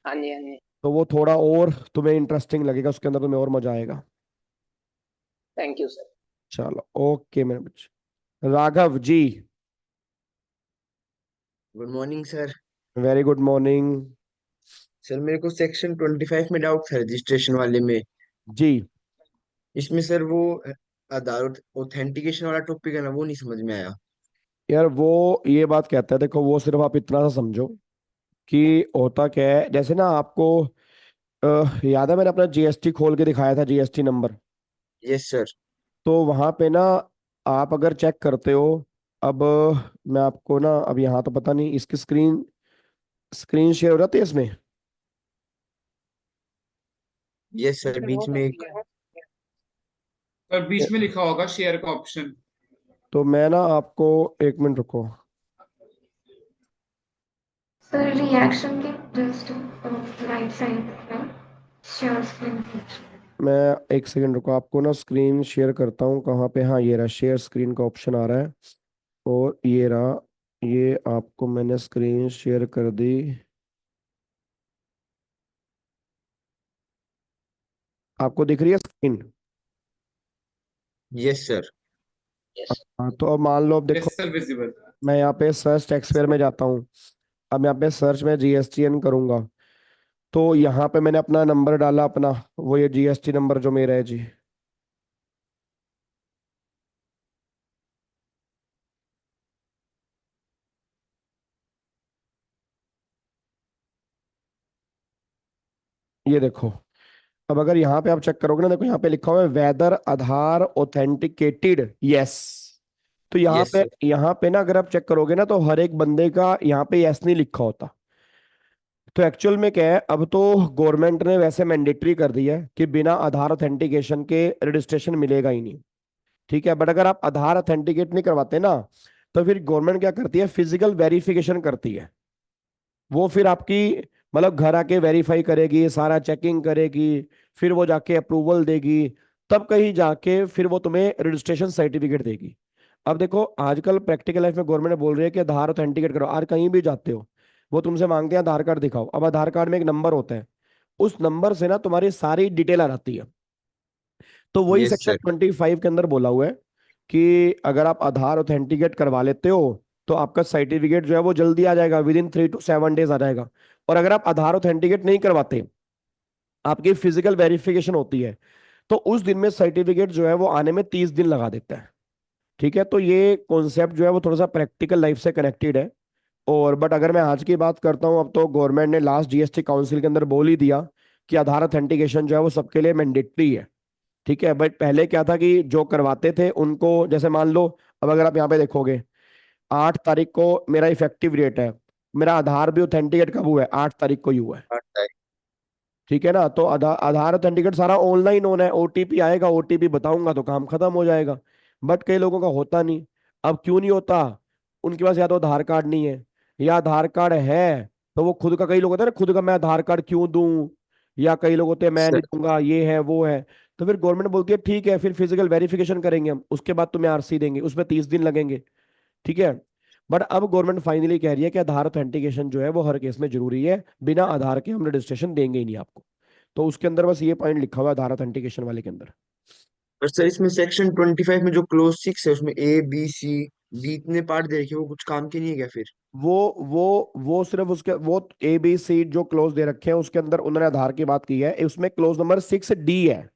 [SPEAKER 10] हाँ जी। हाँ जी।
[SPEAKER 1] तो वो थोड़ा और तुम्हें इंटरेस्टिंग लगेगा, उसके अंदर तुम्हें और मजा आएगा।
[SPEAKER 10] Thank you sir.
[SPEAKER 1] चलो ओके मेरे बच्चे। Raghav ji.
[SPEAKER 11] Good morning sir.
[SPEAKER 1] Very good morning.
[SPEAKER 11] Sir मेरे को सेक्शन 25 में डाउट था रजिस्ट्रेशन वाले में।
[SPEAKER 1] जी
[SPEAKER 11] इसमें सर वो आधार ऑथेंटिकेशन वाला टॉपिक है ना, वो नहीं समझ में आया।
[SPEAKER 1] यार, वो ये बात कहता है, देखो वो सिर्फ आप इतना सा समझो कि होता क्या है। जैसे ना आपको याद है मैंने अपना जीएसटी खोल के दिखाया था, जीएसटी नंबर।
[SPEAKER 11] Yes sir.
[SPEAKER 1] तो वहां पे ना आप अगर चेक करते हो, अब मैं आपको ना, अब यहाँ तो पता नहीं इसकी स्क्रीन स्क्रीन शेयर हो जाती है इसमें।
[SPEAKER 11] यस सर, बीच में एक।
[SPEAKER 6] और बीच में लिखा होगा शेयर का ऑप्शन।
[SPEAKER 1] तो मैं ना आपको, एक मिनट रुको।
[SPEAKER 2] सर रिएक्शन के जस्ट राइट साइड में शेयर स्क्रीन।
[SPEAKER 1] मैं एक सेकंड रुको, आपको ना स्क्रीन शेयर करता हूँ कहाँ पे। हाँ ये रहा, शेयर स्क्रीन का ऑप्शन आ रहा है। और ये रहा, ये आपको मैंने स्क्रीन शेयर कर दी। आपको दिख रही है स्क्रीन?
[SPEAKER 11] Yes sir.
[SPEAKER 1] हाँ तो अब मान लो, अब देखो
[SPEAKER 6] यस सर, विजिबल।
[SPEAKER 1] मैं यहाँ पे सर्च टैक्सपेयर में जाता हूँ। अब यहाँ पे सर्च में जीएसटीएन करूंगा तो यहाँ पे मैंने अपना नंबर डाला, अपना वो ये जीएसटी नंबर जो मेरा है जी। ये देखो। अब अगर यहाँ पे आप चेक करोगे ना, देखो यहाँ पे लिखा हुआ है वेदर आधार ऑथेंटिकेटेड यस। तो
[SPEAKER 11] यस सर।
[SPEAKER 1] यहाँ पे ना अगर आप चेक करोगे ना तो हर एक बंदे का यहाँ पे यस नहीं लिखा होता। तो एक्चुअल में क्या है, अब तो गवर्नमेंट ने वैसे मैंडेटरी कर दिया है कि बिना आधार ऑथेंटिकेशन के रजिस्ट्रेशन मिलेगा ही नहीं। ठीक है, बट अगर आप आधार ऑथेंटिकेट नहीं करवाते ना, तो फिर गवर्नमेंट क्या करती है, फिजिकल वेरिफिकेशन करती है। वो फिर आपकी मतलब घर आके वेरीफाई करेगी, सारा चेकिंग करेगी, फिर वो जाके अप्रूवल देगी, तब कहीं जाके फिर वो तुम्हें रजिस्ट्रेशन सर्टिफिकेट देगी। अब देखो आजकल प्रैक्टिकल लाइफ में गवर्नमेंट बोल रही है कि आधार ऑथेंटिकेट करो। आज कहीं भी जाते हो वो तुमसे मांगते हैं आधार कार्ड दिखाओ। अब आधार कार्ड में एक नंबर होता है, उस नंबर से ना तुम्हारी सारी डिटेल आ जाती है। तो वही
[SPEAKER 11] यस
[SPEAKER 1] सेक्शन
[SPEAKER 11] सर।
[SPEAKER 1] 25 के अंदर बोला हुआ है कि अगर आप आधार ऑथेंटिकेट करवा लेते हो तो आपका सर्टिफिकेट जो है वो जल्दी आ जाएगा, विद इन 3 to 7 डेज आ जाएगा। और अगर आप आधार ऑथेंटिकेट नहीं करवाते, आपकी फिजिकल वेरिफिकेशन होती है, तो उस दिन में सर्टिफिकेट जो है वो आने में 30 दिन लगा देता है। ठीक है, तो ये कॉन्सेप्ट जो है वो थोड़ा सा प्रैक्टिकल लाइफ से कनेक्टेड है। और बट अगर मैं आज की बात करता हूँ, अब तो गवर्नमेंट ने लास्ट जीएसटी काउंसिल के अंदर बोल ही दिया कि आधार ऑथेंटिकेशन जो है वो सबके लिए मैंडेटरी है। ठीक है, बट पहले क्या था कि जो करवाते थे उनको, जैसे मान लो अब अगर आप यहाँ पे देखोगे 8 तारीख को मेरा इफेक्टिव डेट है, मेरा आधार भी ऑथेंटिकेट कब हुआ है, 8 तारीख को ही हुआ है। ठीक है ना, तो आधार ऑथेंटिकेट सारा ऑनलाइन होना है, ओटीपी आएगा, ओटीपी बताऊंगा तो काम खत्म हो जाएगा। बट कई लोगों का होता नहीं। अब क्यों नहीं होता, उनके पास या तो आधार कार्ड नहीं है, या आधार कार्ड है तो वो खुद का, कई लोग होते हैं ना खुद का, मैं आधार कार्ड क्यों दूं, या कई लोग होते हैं मैं नहीं
[SPEAKER 11] सर
[SPEAKER 1] दूंगा, ये है वो है। तो फिर गवर्नमेंट बोलती है ठीक है, फिर फिजिकल वेरिफिकेशन करेंगे हम, उसके बाद तुम्हें आरसी देंगे, उसमें 30 दिन लगेंगे। ठीक है, बट अब गवर्नमेंट फाइनली कह रही है कि आधार ऑथेंटिकेशन जो है वो हर केस में जरूरी है, बिना आधार के हम रजिस्ट्रेशन देंगे ही नहीं आपको। तो उसके अंदर बस ये पॉइंट लिखा हुआ है आधार ऑथेंटिकेशन वाले के अंदर।
[SPEAKER 11] और सर इसमें सेक्शन 25 में जो क्लोज 6 है उसमें A B C D इतने पार्ट दे रखे हैं, वो कुछ काम के नहीं है क्या फिर?
[SPEAKER 1] वो वो सिर्फ उसके वो ABC जो क्लोज दे रखे हैं उसके अंदर उन्होंने आधार की बात की है, उसमें क्लोज नंबर 6D है।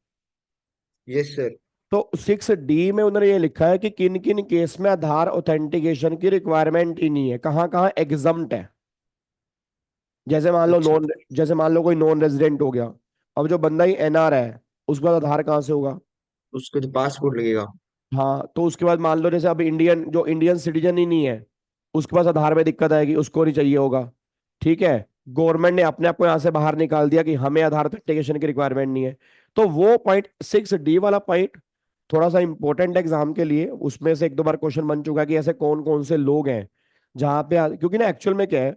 [SPEAKER 11] Yes sir.
[SPEAKER 1] तो 6D में उन्होंने ये लिखा है कि किन किन केस में आधार ऑथेंटिकेशन की रिक्वायरमेंट ही नहीं है, कहाँ कहाँ एग्जम्प्ट है।
[SPEAKER 11] अच्छा।
[SPEAKER 1] जैसे मान लो कोई नॉन रेजिडेंट हो गया, अब जो बंदा ही एनआर है, उसके बाद आधार कहाँ से होगा।
[SPEAKER 11] उसको तो पासपोर्ट लगेगा।
[SPEAKER 1] हाँ, तो उसके बाद मान लो जैसे अब इंडियन सिटीजन ही नहीं है, उसके पास आधार में दिक्कत आएगी, उसको नहीं चाहिए होगा। ठीक है, गवर्नमेंट ने अपने आप को यहाँ से बाहर निकाल दिया कि हमें आधार ऑथेंटिकेशन की रिक्वायरमेंट नहीं है। तो वो पॉइंट 6D वाला पॉइंट थोड़ा सा इंपॉर्टेंट एग्जाम के लिए, उसमें से 1 2 बार क्वेश्चन बन चुका है कि ऐसे कौन कौन से लोग हैं जहाँ पे क्योंकि ना एक्चुअल में क्या है,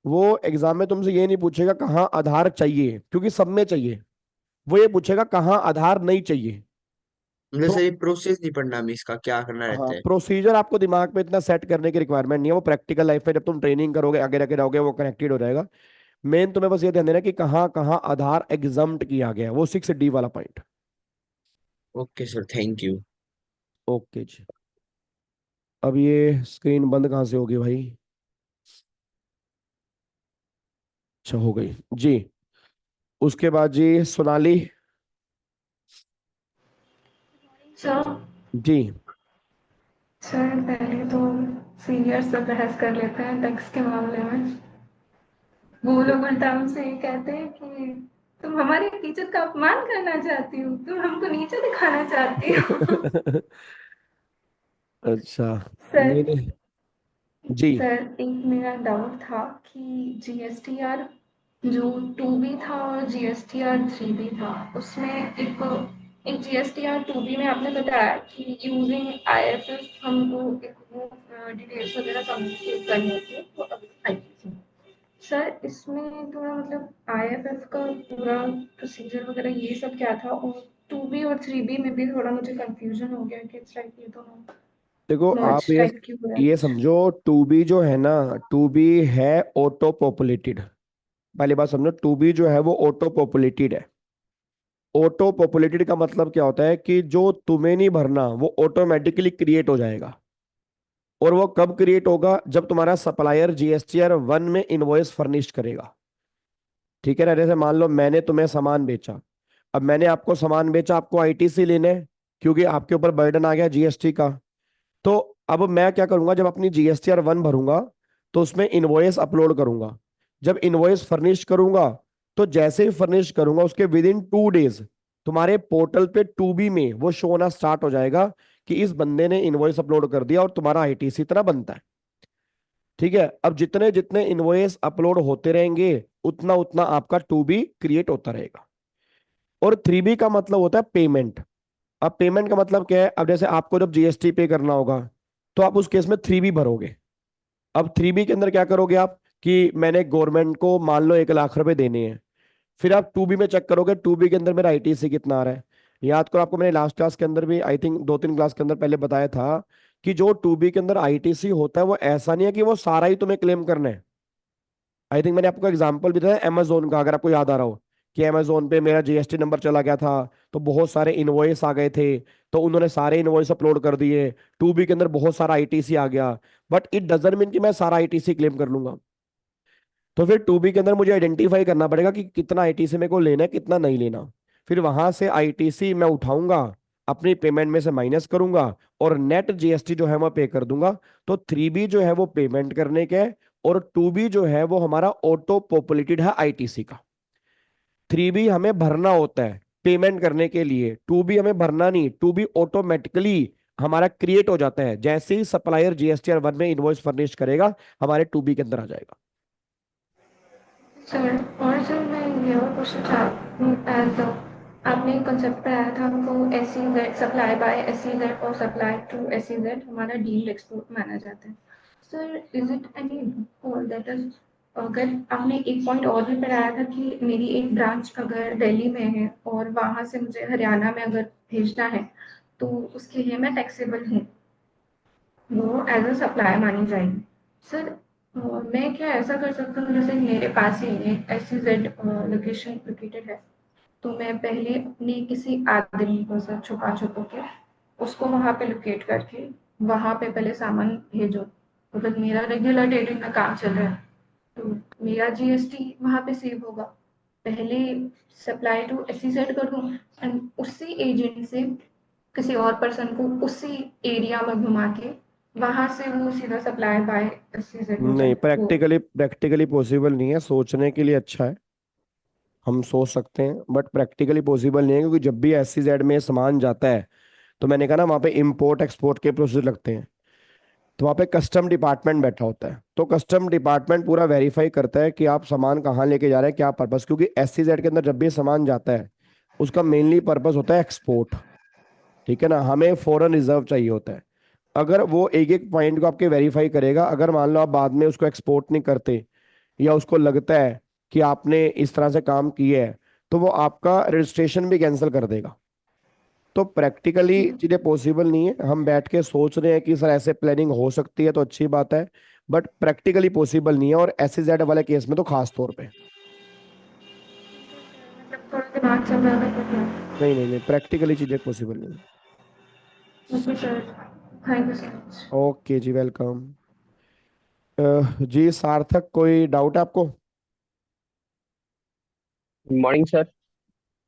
[SPEAKER 1] वो एग्जाम में तुमसे ये नहीं पूछेगा कहाँ आधार चाहिए, क्योंकि सब में चाहिए। वो ये पूछेगा कहाँ आधार नहीं चाहिए।
[SPEAKER 11] मतलब
[SPEAKER 1] तो
[SPEAKER 11] सर ये प्रोसेस नहीं पढ़ना हमें, इसका क्या करना
[SPEAKER 1] हाँ,
[SPEAKER 11] रहता है?
[SPEAKER 1] प्रोसीजर आपको दिमाग में इतना सेट करने की रिक्वायरमेंट नहीं है, वो प्रैक्टिकल लाइफ में जब तुम ट्रेनिंग करोगे आगे रखे रहोगे वो कनेक्टेड हो जाएगा। मेन तुम्हें बस ये ध्यान देना कि कहाँ कहाँ आधार एग्जम्प्ट किया गया है, वो 6D वाला point.
[SPEAKER 11] Okay sir, thank you.
[SPEAKER 1] Okay जी। अब ये स्क्रीन बंद कहाँ से होगी भाई, अच्छा हो गई जी। उसके बाद जी सोनाली
[SPEAKER 2] सर
[SPEAKER 1] जी।
[SPEAKER 2] सर पहले तो सीनियर से बहस कर लेते हैं टैक्स के मामले में। वो लोग उल्टा हमसे ये कहते हैं कि तुम हमारे टीचर का अपमान करना चाहती हो, तुम हमको नीचे दिखाना चाहती हो।
[SPEAKER 1] अच्छा,
[SPEAKER 2] सर
[SPEAKER 1] नहीं नहीं जी।
[SPEAKER 2] सर एक मेरा डाउट था कि जीएसटीआर जो 2B था और जीएसटीआर 3B था, उसमें एक जीएसटीआर 2B में आपने बताया कि यूजिंग आईएफएस हमको एक वो डिटेल्स वगैरह कम्युनिकेट करनी होती है, तो अभी आईपीसी सर इसमें थोड़ा मतलब आईएफएस का पूरा प्रोसीजर वगैरह ये सब क्या था, और 2B और 3B में भी थोड़ा मुझे कंफ्यूजन हो गया कि इट्स लाइक ये दोनों
[SPEAKER 1] देखो आप
[SPEAKER 2] मर्ज टाइप क्यों हो रहा है।
[SPEAKER 1] ये समझो 2B जो है ना, 2B है ऑटो पॉपुलेटेड। पहली बात समझो, 2B जो है वो ऑटो पॉपुलेटेड है। ऑटो पॉपुलेटेड का मतलब क्या होता है कि जो तुम्हें नहीं भरना वो ऑटोमेटिकली क्रिएट हो जाएगा। और वो कब क्रिएट होगा, जब तुम्हारा सप्लायर GSTR 1 में इनवॉइस फर्निश करेगा। ठीक है ना, जैसे मान लो मैंने तुम्हें सामान बेचा, अब मैंने आपको सामान बेचा, आपको आईटीसी लेने हैं क्योंकि आपके ऊपर बर्डन आ गया जीएसटी का। तो अब मैं क्या करूंगा, जब अपनी GSTR 1 भरूंगा तो उसमें इनवॉइस अपलोड करूंगा। जब इनवॉइस फर्निश करूंगा, तो जैसे ही फर्निश करूंगा उसके विद इन 2 डेज तुम्हारे पोर्टल पे 2B में वो शो होना स्टार्ट हो जाएगा कि इस बंदे ने इनवॉइस अपलोड कर दिया और तुम्हारा आईटीसी इतना बनता है। ठीक है, अब जितने जितने इनवॉइस अपलोड होते रहेंगे उतना उतना आपका टू बी क्रिएट होता रहेगा। और थ्री बी का मतलब होता है पेमेंट। अब पेमेंट का मतलब क्या है, अब जैसे आपको जब जीएसटी पे करना होगा तो आप उस केस में थ्री बी भरोगे। अब थ्री बी के अंदर क्या करोगे आप कि मैंने गवर्नमेंट को मान लो 1 लाख रुपए देने हैं। फिर आप टू बी में चेक करोगे टू बी के अंदर मेरा आईटीसी कितना आ रहा है। याद करो, आपको मैंने लास्ट क्लास के अंदर भी आई थिंक 2-3 क्लास के अंदर पहले बताया था कि जो टू बी के अंदर आईटीसी होता है वो ऐसा नहीं है कि वो सारा ही तुम्हें क्लेम करना है। आई थिंक मैंने आपको एग्जांपल भी दिया अमेजोन का, अगर आपको याद आ रहा हो कि अमेजोन पे मेरा जीएसटी नंबर चला गया था तो बहुत सारे इनवॉइस आ गए थे, तो उन्होंने सारे इनवॉइस अपलोड कर दिए, टू बी के अंदर बहुत सारा आईटीसी आ गया। बट इट डजंट मीन कि मैं सारा आईटीसी क्लेम कर लूंगा। तो फिर टू बी के अंदर मुझे आइडेंटिफाई करना पड़ेगा कि कितना आईटीसी मेरे को लेना है कितना नहीं लेना। फिर वहां से आईटीसी मैं उठाऊंगा, अपनी पेमेंट में से माइनस करूंगा और नेट जीएसटी जो है मैं पे कर दूंगा। तो थ्री बी जो है वो पेमेंट करने के है, और टू बी जो है वो हमारा ऑटो पॉपुलेटेड है आईटीसी का। थ्री बी हमें भरना होता है पेमेंट करने के लिए, टू बी हमें भरना नहीं, टू बी ऑटोमेटिकली हमारा क्रिएट हो जाता है। जैसे ही सप्लायर जीएसटीआर 1 में इनवॉइस फर्निश करेगा हमारे टू बी के अंदर आ जाएगा।
[SPEAKER 2] सर, और सर मैं ये और क्वेश्चन चाहती आपने कंसेप्ट पढ़ाया था हमको SEZ सप्लाई बाय SEZ और सप्लाई टू SEZ हमारा डीम्ड एक्सपोर्ट माना जाता है। Sir, is it any that is, अगर आपने एक पॉइंट और भी पढ़ाया था कि मेरी एक ब्रांच अगर दिल्ली में है और वहाँ से मुझे हरियाणा में अगर भेजना है तो उसके लिए मैं टैक्सेबल हूँ, वो एज अ सप्लाई मानी जाएगी। सर, मैं क्या ऐसा कर सकता हूँ जैसे मेरे पास ही एक SEZ लोकेशन लोकेटेड है, तो मैं पहले अपने किसी आदमी को सर छुपा छुपा के उसको वहाँ पे लोकेट करके वहाँ पे पहले सामान भेजो। मतलब मेरा रेगुलर डेली में काम चल रहा है तो मेरा जीएसटी वहाँ पे सेव होगा। पहले सप्लाई टू SEZ कर दूँ एंड उसी एजेंट से किसी और पर्सन को उसी एरिया में घुमा के वहां से वो सीधा सप्लाई बाय SEZ हो
[SPEAKER 1] नहीं,
[SPEAKER 2] जाए वो।
[SPEAKER 1] प्रैक्टिकली प्रैक्टिकली पॉसिबल नहीं है, सोचने के लिए अच्छा है, हम सोच सकते हैं, बट प्रैक्टिकली पॉसिबल नहीं है क्योंकि जब भी SEZ में सामान जाता है तो मैंने कहा ना वहाँ पे इंपोर्ट एक्सपोर्ट के प्रोसेस लगते हैं। तो वहाँ पे कस्टम डिपार्टमेंट बैठा होता है, तो कस्टम डिपार्टमेंट पूरा वेरीफाई करता है कि आप सामान कहाँ लेके जा रहे हैं, क्या पर्पस, क्योंकि SEZ के अंदर जब भी सामान जाता है उसका मेनली पर्पस होता है एक्सपोर्ट। ठीक है ना, हमें फॉरेन रिजर्व चाहिए होता है। अगर वो एक एक पॉइंट को आपके वेरीफाई करेगा, अगर मान लो आप बाद में उसको एक्सपोर्ट नहीं करते या उसको लगता है कि आपने इस तरह से काम किया है तो वो आपका रजिस्ट्रेशन भी कैंसिल कर देगा। तो प्रैक्टिकली चीजें पॉसिबल नहीं है, हम बैठ के सोच रहे हैं कि सर ऐसे प्लानिंग हो सकती है तो अच्छी बात है, बट प्रैक्टिकली पॉसिबल नहीं है, और SEZ वाले केस में तो खास तौर पे।
[SPEAKER 2] मतलब थोड़ा दिमाग चल रहा था तो
[SPEAKER 1] नहीं नहीं नहीं, प्रैक्टिकली चीजें पॉसिबल नहीं है।
[SPEAKER 2] Okay sir, thank you so much.
[SPEAKER 1] Okay जी, वेलकम। जी सार्थक, कोई डाउट है आपको?
[SPEAKER 12] Good morning sir.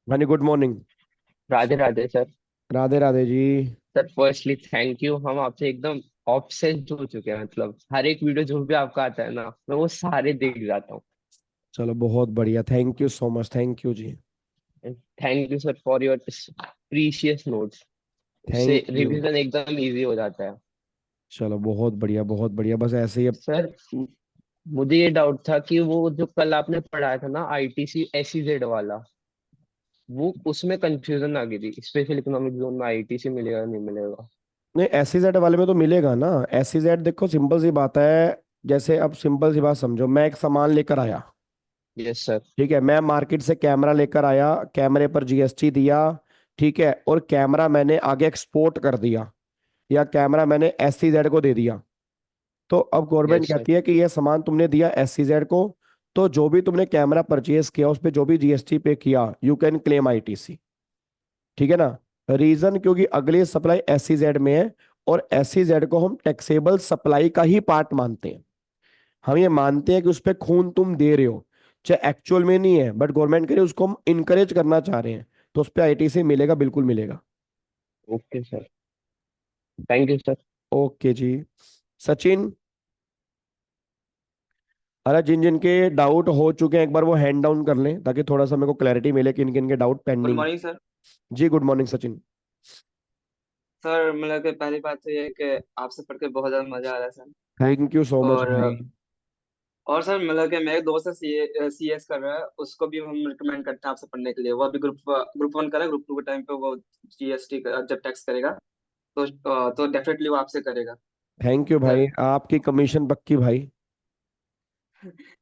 [SPEAKER 1] हाँ जी, good morning.
[SPEAKER 12] Radhe Radhe sir.
[SPEAKER 1] Radhe Radhe ji.
[SPEAKER 12] Sir firstly thank you, हम आपसे एकदम ऑब्सेस्ड हो चुके हैं। मतलब हर एक वीडियो जो भी आपका आता है ना, मैं वो सारे देख जाता हूँ।
[SPEAKER 1] चलो बहुत बढ़िया, thank you so much, thank you जी।
[SPEAKER 12] Thank you sir for your precious notes. उससे
[SPEAKER 1] थैंक यू।
[SPEAKER 12] रिवीजन एकदम इजी हो जाता है।
[SPEAKER 1] चलो बहुत बढ़िया बहुत बढ़िया, बस ऐसे ही अब।
[SPEAKER 12] सर मुझे ये डाउट था कि वो जो कल आपने पढ़ाया था ना आईटीसी SEZ वाला, वो उसमें कंफ्यूजन आ गई थी। स्पेशल इकोनॉमिक जोन में आईटीसी मिलेगा नहीं मिलेगा?
[SPEAKER 1] नहीं, SEZ वाले में तो मिलेगा ना। SEZ देखो सिंपल सी बात है, जैसे अब सिंपल सी बात समझो, मैं एक सामान लेकर आया,
[SPEAKER 12] यस सर।
[SPEAKER 1] ठीक है, मैं मार्केट से कैमरा लेकर आया, कैमरे पर जीएसटी दिया, ठीक है, और कैमरा मैंने आगे एक्सपोर्ट कर दिया या कैमरा मैंने SEZ को दे दिया। तो अब गवर्नमेंट
[SPEAKER 12] यस सर।
[SPEAKER 1] कहती है कि ये सामान तुमने दिया SEZ को, तो जो भी तुमने कैमरा परचेज किया उस पे जो भी जीएसटी पे किया यू कैन क्लेम आईटीसी। ठीक है ना, रीजन क्योंकि अगली सप्लाई SEZ में है, और SEZ को हम टैक्सेबल सप्लाई का ही पार्ट मानते हैं। हम ये मानते हैं कि उस पे खून तुम दे रहे हो, चाहे एक्चुअल में नहीं है, बट गवर्नमेंट के लिए उसको हम इनकरेज करना चाह रहे हैं, तो उस पे आईटीसी मिलेगा, बिल्कुल मिलेगा।
[SPEAKER 12] Okay sir, thank you sir.
[SPEAKER 1] Okay जी। सचिन, अरे जिन जिन के डाउट हो चुके हैं एक बार वो हैंड डाउन कर लें ताकि थोड़ा सा मेरे को क्लैरिटी मिले कि इनके इनके doubt
[SPEAKER 13] good
[SPEAKER 1] pending.
[SPEAKER 13] Morning sir.
[SPEAKER 1] जी गुड मॉर्निंग सचिन।
[SPEAKER 13] सर मतलब कि पहली बात तो ये है कि आपसे पढ़ के बहुत ज्यादा मजा आ रहा है sir.
[SPEAKER 1] Thank you so much
[SPEAKER 13] और
[SPEAKER 1] भाई।
[SPEAKER 13] और सर मतलब कि मेरे दोस्त है CS कर रहा है, उसको भी हम रिकमेंड करते हैं आपसे पढ़ने के लिए। वो अभी ग्रुप 1 कर रहा है, ग्रुप 2 के टाइम पे वो GST जब टैक्स करेगा तो डेफिनेटली वो आपसे करेगा
[SPEAKER 1] थैंक यू भाई,
[SPEAKER 13] सर।
[SPEAKER 1] आपकी कमीशन पक्की भाई।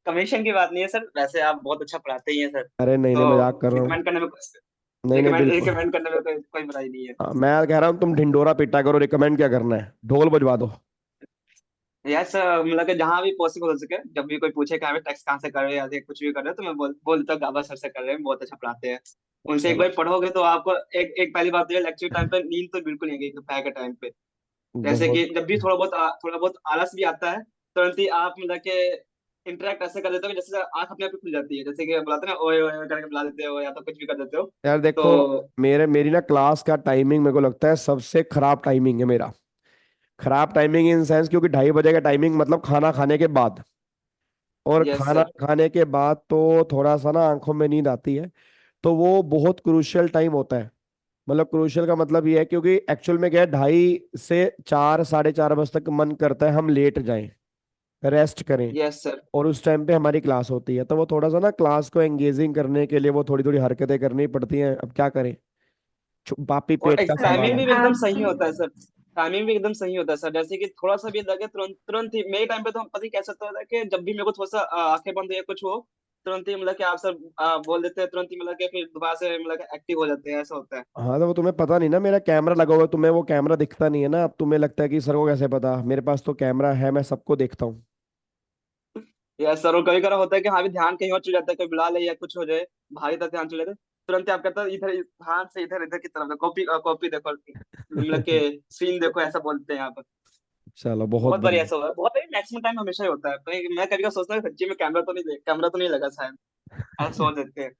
[SPEAKER 13] कमीशन की बात नहीं है सर, वैसे आप बहुत अच्छा पढ़ाते ही हैं सर,
[SPEAKER 1] अरे नहीं नहीं,
[SPEAKER 13] तो
[SPEAKER 1] मजाक कर रहा हूँ।
[SPEAKER 13] रिकमेंड करने में
[SPEAKER 1] नहीं नहीं, बिल्कुल।
[SPEAKER 13] रिकमेंड करने में कोई बुराई नहीं है।
[SPEAKER 1] मैं कह रहा हूँ तुम ढिंडोरा पिटा करो, रिकमेंड क्या करना है, ढोल बजवा दो।
[SPEAKER 13] यस सर, मतलब कि जहां भी पॉसिबल हो सके, जब भी कोई पूछे कि हमें टैक्स कहाँ से कर रहे हैं या फिर कुछ भी कर रहे हैं, तो मैं बोल देता हूँ गाबा सर से कर रहे हैं, बहुत अच्छा पढ़ाते हैं। उनसे एक
[SPEAKER 1] चलो।
[SPEAKER 13] बार पढ़ोगे तो आपको एक एक पहली बात तो ये, लेक्चर टाइम पे नींद तो बिल्कुल नहीं आएगी दोपहर के टाइम पे। जैसे
[SPEAKER 1] बहुत।
[SPEAKER 13] कि जब भी थोड़ा बहुत आलस भी आता है, तुरंत ही आप मतलब के इंटरेक्ट ऐसे कर देते हो कि जैसे आंख अपने आप ही खुल जाती है, जैसे कि बुलाते हैं ना, ओए ओए ओए करके बुला देते हो या तो कुछ भी कर देते हो।
[SPEAKER 1] यार देखो,
[SPEAKER 13] तो
[SPEAKER 1] मेरी ना क्लास का टाइमिंग मेरे को लगता है सबसे खराब टाइमिंग है मेरा। खराब टाइमिंग इन सेंस, क्योंकि 2:30 बजे का टाइमिंग मतलब खाना खाने के बाद। और
[SPEAKER 13] यस
[SPEAKER 1] खाना
[SPEAKER 13] सर।
[SPEAKER 1] खाने के बाद तो थोड़ा सा ना आंखों में नींद आती है। तो वो बहुत क्रूशियल टाइम होता है। मतलब क्रूशियल का मतलब ये है, क्योंकि एक्चुअल में क्या है, 2:30 से 4, 4:30 बजे तक मन करता है हम लेट जाएं, रेस्ट करें।
[SPEAKER 13] Yes sir.
[SPEAKER 1] और उस टाइम पे हमारी क्लास होती है, तो वो थोड़ा सा ना क्लास को एंगेजिंग करने के लिए वो थोड़ी थोड़ी हरकतें करनी पड़ती हैं। अब क्या करें, पापी
[SPEAKER 13] और
[SPEAKER 1] पेट का सवाल
[SPEAKER 13] टाइमिंग
[SPEAKER 1] है।
[SPEAKER 13] भी एकदम
[SPEAKER 2] आप
[SPEAKER 13] सही होता है सर। टाइमिंग भी एकदम सही होता है सर, जैसे कि थोड़ा सा भी लगे तुरंत तुरंत ही। मेरे टाइम पे तो हम पता ही कैसे होता था कि जब भी मेरे को थोड़ा सा आंखें बंद हो या कुछ हो, तुरंत ही मतलब कि आप सर बोल देते हैं, तुरंत ही मतलब कि फिर दोबारा से मतलब कि एक्टिव हो जाते हैं, ऐसा होता है।
[SPEAKER 1] हाँ, तो वो तुम्हें पता नहीं ना, मेरा कैमरा लगा हुआ है, तुम्हें वो कैमरा दिखता नहीं है ना। अब तुम्हें लगता है कि सर को कैसे पता, मेरे पास तो कैमरा है, मैं सबको देखता हूँ।
[SPEAKER 13] या सर, और कभी कभी होता है कि हाँ भी ध्यान कहीं और चल जाता है, कोई बुला ले या कुछ हो जाए, भारी तरह ध्यान चले जाए, तुरंत ही आप कहते हो इधर ध्यान से इधर इधर की तरफ कॉपी कॉपी देखो, मतलब कि स्क्रीन देखो, ऐसा बोलते हैं आप।
[SPEAKER 1] चलो, बहुत
[SPEAKER 13] बहुत बार
[SPEAKER 1] बढ़िया।
[SPEAKER 13] ऐसा हुआ है, बहुत बार मैक्सिमम टाइम हमेशा ही होता है। मैं कभी कभी सोचता हूँ सच्ची में कैमरा तो नहीं लगा शायद, ऐसा सोच देते हैं।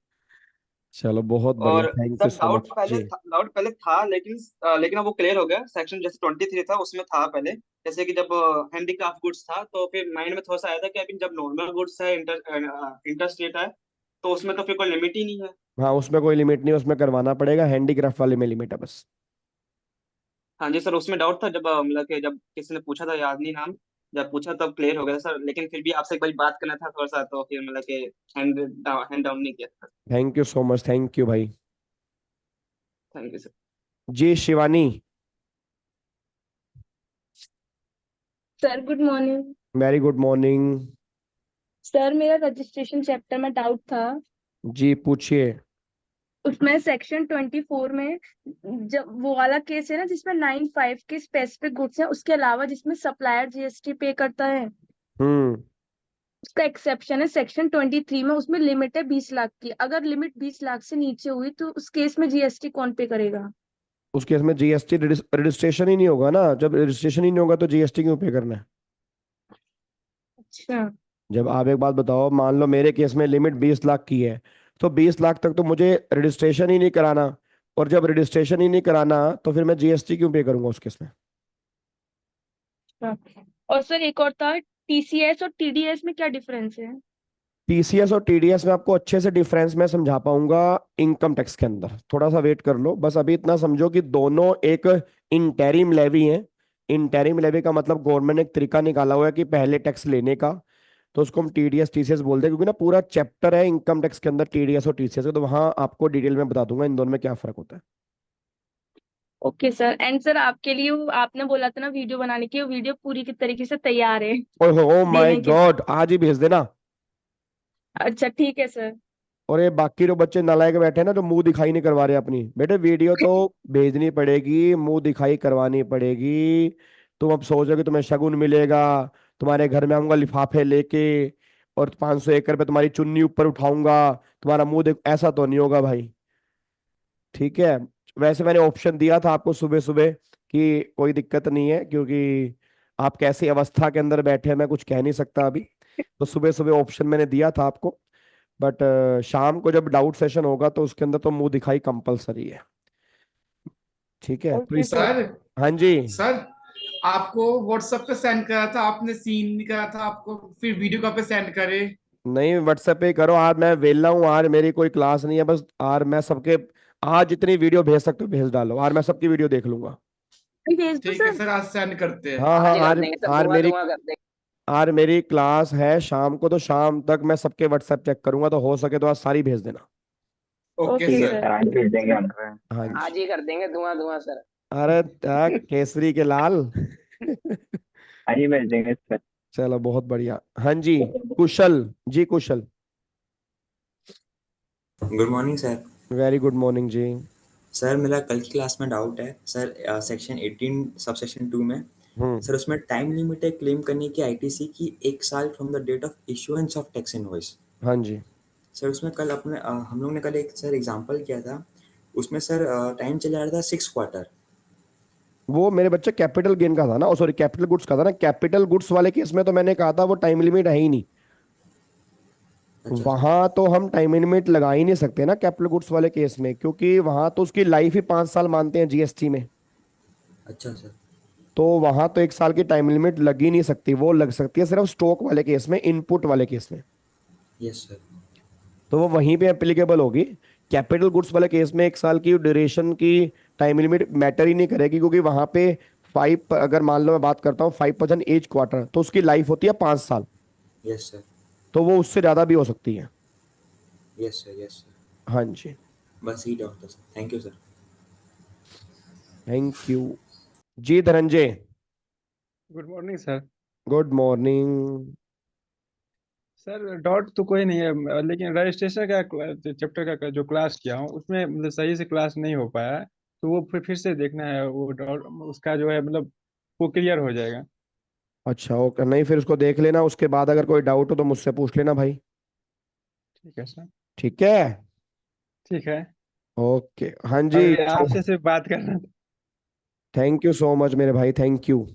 [SPEAKER 1] चलो, बहुत बढ़िया,
[SPEAKER 13] और
[SPEAKER 1] thank you
[SPEAKER 13] sir
[SPEAKER 1] so much जी।
[SPEAKER 13] डाउट पहले था, लेकिन लेकिन अब वो क्लियर हो गया। सेक्शन जैसे 23 था उसमें था पहले, जैसे कि जब हैंडीक्राफ्ट गुड्स था, तो फिर माइंड में थोड़ा सा आया था कि अभी जब नॉर्मल गुड्स है, इंटर स्टेट है, तो उसमें तो फिर कोई लिमिट ही नहीं है।
[SPEAKER 1] हाँ, उसमें कोई लिमिट नहीं, उसमें करवाना पड़ेगा, हैंडीक्राफ्ट वाले में लिमिट है बस।
[SPEAKER 13] हाँ जी सर, उसमें डाउट था, जब मतलब कि जब किसी ने पूछा था, याद नहीं नाम, जब पूछा तब क्लियर हो गया सर, लेकिन फिर भी आपसे एक बार बात करना था थोड़ा सा, तो फिर मतलब कि हैंड डाउन नहीं किया था।
[SPEAKER 1] Thank you so much, thank you भाई।
[SPEAKER 13] Thank you sir.
[SPEAKER 1] जी Shivani.
[SPEAKER 14] Sir good morning.
[SPEAKER 1] Very good morning.
[SPEAKER 14] Sir मेरा रजिस्ट्रेशन चैप्टर में डाउट था।
[SPEAKER 1] जी पूछिए।
[SPEAKER 14] उसमें सेक्शन 24 में जब वो वाला केस है ना जिसमें 9(5) के स्पेसिफिक गुड्स है, उसके अलावा जिसमें सप्लायर जीएसटी पे करता है,
[SPEAKER 1] हम्म।
[SPEAKER 14] उसका एक्सेप्शन है सेक्शन 23 में। उसमें लिमिट है 20 लाख की। अगर लिमिट 20 लाख से नीचे हुई तो उस केस में जीएसटी कौन पे करेगा?
[SPEAKER 1] उस केस में जीएसटी रजिस्ट्रेशन ही नहीं होगा ना, जब रजिस्ट्रेशन ही नहीं होगा तो जीएसटी क्यों पे करना है।
[SPEAKER 14] अच्छा।
[SPEAKER 1] जब आप एक बात बताओ, मान लो मेरे केस में लिमिट 20 लाख की है, तो 20 लाख तक तो मुझे रजिस्ट्रेशन ही नहीं कराना। और जब रजिस्ट्रेशन ही नहीं कराना, तो फिर मैं जीएसटी क्यों पे करूंगा उस केस में।
[SPEAKER 14] अच्छा। और सर एक और था, टीसीएस और टीडीएस में क्या डिफरेंस है?
[SPEAKER 1] टीसीएस और टीडीएस में आपको अच्छे से डिफरेंस मैं समझा पाऊंगा इनकम टैक्स के अंदर, थोड़ा सा वेट कर लो। बस अभी इतना समझो कि दोनों एक इंटरिम लेवी है। इंटरिम लेवी का मतलब गवर्नमेंट ने एक तरीका निकाला हुआ है कि पहले टैक्स लेने का, तो उसको हम टीडीएस टीसीएस बोलते हैं, क्योंकि ना पूरा चैप्टर है इनकम टैक्स के अंदर टीडीएस और टीसीएस का, तो वहां आपको डिटेल में बता दूंगा इन दोनों में क्या फर्क होता है।
[SPEAKER 14] Okay sir. एंड सर आपके लिए आपने बोला था ना वीडियो बनाने की, वो वीडियो पूरी की तरीके से तैयार है
[SPEAKER 1] ओह माय
[SPEAKER 14] देने के लिए।
[SPEAKER 1] गॉड, आज ही भेज देना।
[SPEAKER 14] अच्छा ठीक है सर।
[SPEAKER 1] और ये बाकी जो बच्चे नालायक बैठे हैं ना, जो मुंह दिखाई नहीं करवा रहे अपनी, बेटे वीडियो तो भेजनी पड़ेगी, मुंह दिखाई करवानी पड़ेगी। तुम अब सोचो कि तुम्हें शगुन मिलेगा, तुम्हारे घर में आऊंगा लिफाफे लेके, और 500 एकड़ पे तुम्हारी चुन्नी ऊपर उठाऊंगा, तुम्हारा मुंह देख, ऐसा तो नहीं होगा भाई। ठीक है। वैसे मैंने ऑप्शन दिया था आपको सुबह सुबह कि कोई दिक्कत नहीं है, क्योंकि आप कैसी अवस्था के अंदर बैठे हैं मैं कुछ कह नहीं सकता अभी। तो सुबह सुबह ऑप्शन मैंने दिया था आपको। बट शाम को जब डाउट सेशन होगा तो उसके अंदर तो मुंह दिखाई कंपलसरी है। ठीक है, तो
[SPEAKER 14] ओके
[SPEAKER 1] इस।
[SPEAKER 14] सर।
[SPEAKER 6] सर
[SPEAKER 1] हाँ जी।
[SPEAKER 6] सर आपको व्हाट्सएप पे सेंड करा था, आपने सीन नहीं करा था, आपको फिर वीडियो कहाँ पे सेंड करे?
[SPEAKER 1] नहीं, व्हाट्सएप पे करो, आज मैं वेला हूँ, आज मेरी कोई क्लास नहीं है, बस आज मैं सबके, आज जितनी वीडियो भेज सकते हो भेज डालो, आज मैं सबकी वीडियो देख लूंगा।
[SPEAKER 14] भेज दो
[SPEAKER 6] ठीक है
[SPEAKER 14] सर।
[SPEAKER 6] सर, आज सेंड करते हैं।
[SPEAKER 1] हाँ
[SPEAKER 10] आज
[SPEAKER 1] हाँ,
[SPEAKER 10] ही कर
[SPEAKER 1] आज
[SPEAKER 10] देंगे सर,
[SPEAKER 1] आज
[SPEAKER 10] धुआं
[SPEAKER 1] मेरी
[SPEAKER 10] धुआं कर देंगे।
[SPEAKER 1] आज मेरी क्लास है शाम को, तो शाम तक मैं सबके व्हाट्सएप चेक करूंगा, तो हो सके तो आज सारी भेज देना।
[SPEAKER 6] ओके
[SPEAKER 14] ठीक
[SPEAKER 6] सर।
[SPEAKER 14] है।
[SPEAKER 4] आज भेज देंगे हम।
[SPEAKER 1] हाँ
[SPEAKER 10] आज
[SPEAKER 1] जी।
[SPEAKER 10] ही कर देंगे धुआं धुआं सर।
[SPEAKER 1] अरे केसरी के लाल।
[SPEAKER 4] आज ही भेज देंगे सर।
[SPEAKER 1] चलो बहुत बढ़िया। हाँ जी, Kushal ji, Kushal.
[SPEAKER 15] Good morning sir.
[SPEAKER 1] Very good morning जी।
[SPEAKER 15] सर मेरा कल की क्लास में डाउट है सर, सेक्शन 18 सबसेक्शन 2 में सर उसमें टाइम लिमिट है क्लेम करने की आईटीसी की 1 साल from the date of issuance of tax invoice.
[SPEAKER 1] हाँ जी।
[SPEAKER 15] सर उसमें कल अपने हम लोग ने कल एक सर एग्जांपल किया था, उसमें सर टाइम चला रहा था 6 क्वार्टर।
[SPEAKER 1] वो मेरे बच्चे कैपिटल गेन का था ना, सॉरी कैपिटल गुड्स का था ना। कैपिटल गुड्स वाले केस में तो मैंने कहा था वो टाइम लिमिट है ही नहीं।
[SPEAKER 15] अच्छा सर।
[SPEAKER 1] वहां तो हम टाइम लिमिट लगा ही नहीं सकते ना कैपिटल गुड्स वाले केस में, क्योंकि वहां तो उसकी लाइफ ही 5 साल मानते हैं जीएसटी में।
[SPEAKER 15] अच्छा सर।
[SPEAKER 1] तो वहां तो 1 साल की टाइम लिमिट लग ही नहीं सकती, वो लग सकती है सिर्फ स्टॉक वाले केस में, इनपुट वाले केस में।
[SPEAKER 15] Yes sir.
[SPEAKER 1] तो वो वहीं पे एप्लीकेबल होगी। कैपिटल गुड्स वाले केस में 1 साल की ड्यूरेशन की टाइम लिमिट मैटर ही नहीं करेगी, क्योंकि वहां पे 5, अगर मान लो मैं बात करता हूँ 5% एज क्वार्टर, तो उसकी लाइफ होती है 5 साल।
[SPEAKER 15] Yes sir.
[SPEAKER 1] तो वो उससे ज्यादा भी हो सकती है।
[SPEAKER 15] Yes sir. Yes sir.
[SPEAKER 1] हाँ जी।
[SPEAKER 15] बस यही डाउट था sir, thank you sir.
[SPEAKER 1] Thank you जी। Dhananjay.
[SPEAKER 16] Good morning sir.
[SPEAKER 1] Good morning.
[SPEAKER 16] Sir doubt तो कोई नहीं है, लेकिन रजिस्ट्रेशन का चैप्टर का जो क्लास किया हूँ उसमें मतलब सही से क्लास नहीं हो पाया है, तो वो फिर से देखना है। वो डॉट उसका जो है मतलब वो क्लियर हो जाएगा।
[SPEAKER 1] अच्छा ओके, नहीं फिर उसको देख लेना, उसके बाद अगर कोई डाउट हो तो मुझसे पूछ लेना भाई।
[SPEAKER 16] ठीक है सर।
[SPEAKER 1] ठीक है।
[SPEAKER 16] ठीक है।
[SPEAKER 1] ओके हाँ
[SPEAKER 16] और
[SPEAKER 1] जी।
[SPEAKER 16] ये आपसे सिर्फ बात करना था।
[SPEAKER 1] थैंक यू सो मच मेरे भाई, थैंक यू।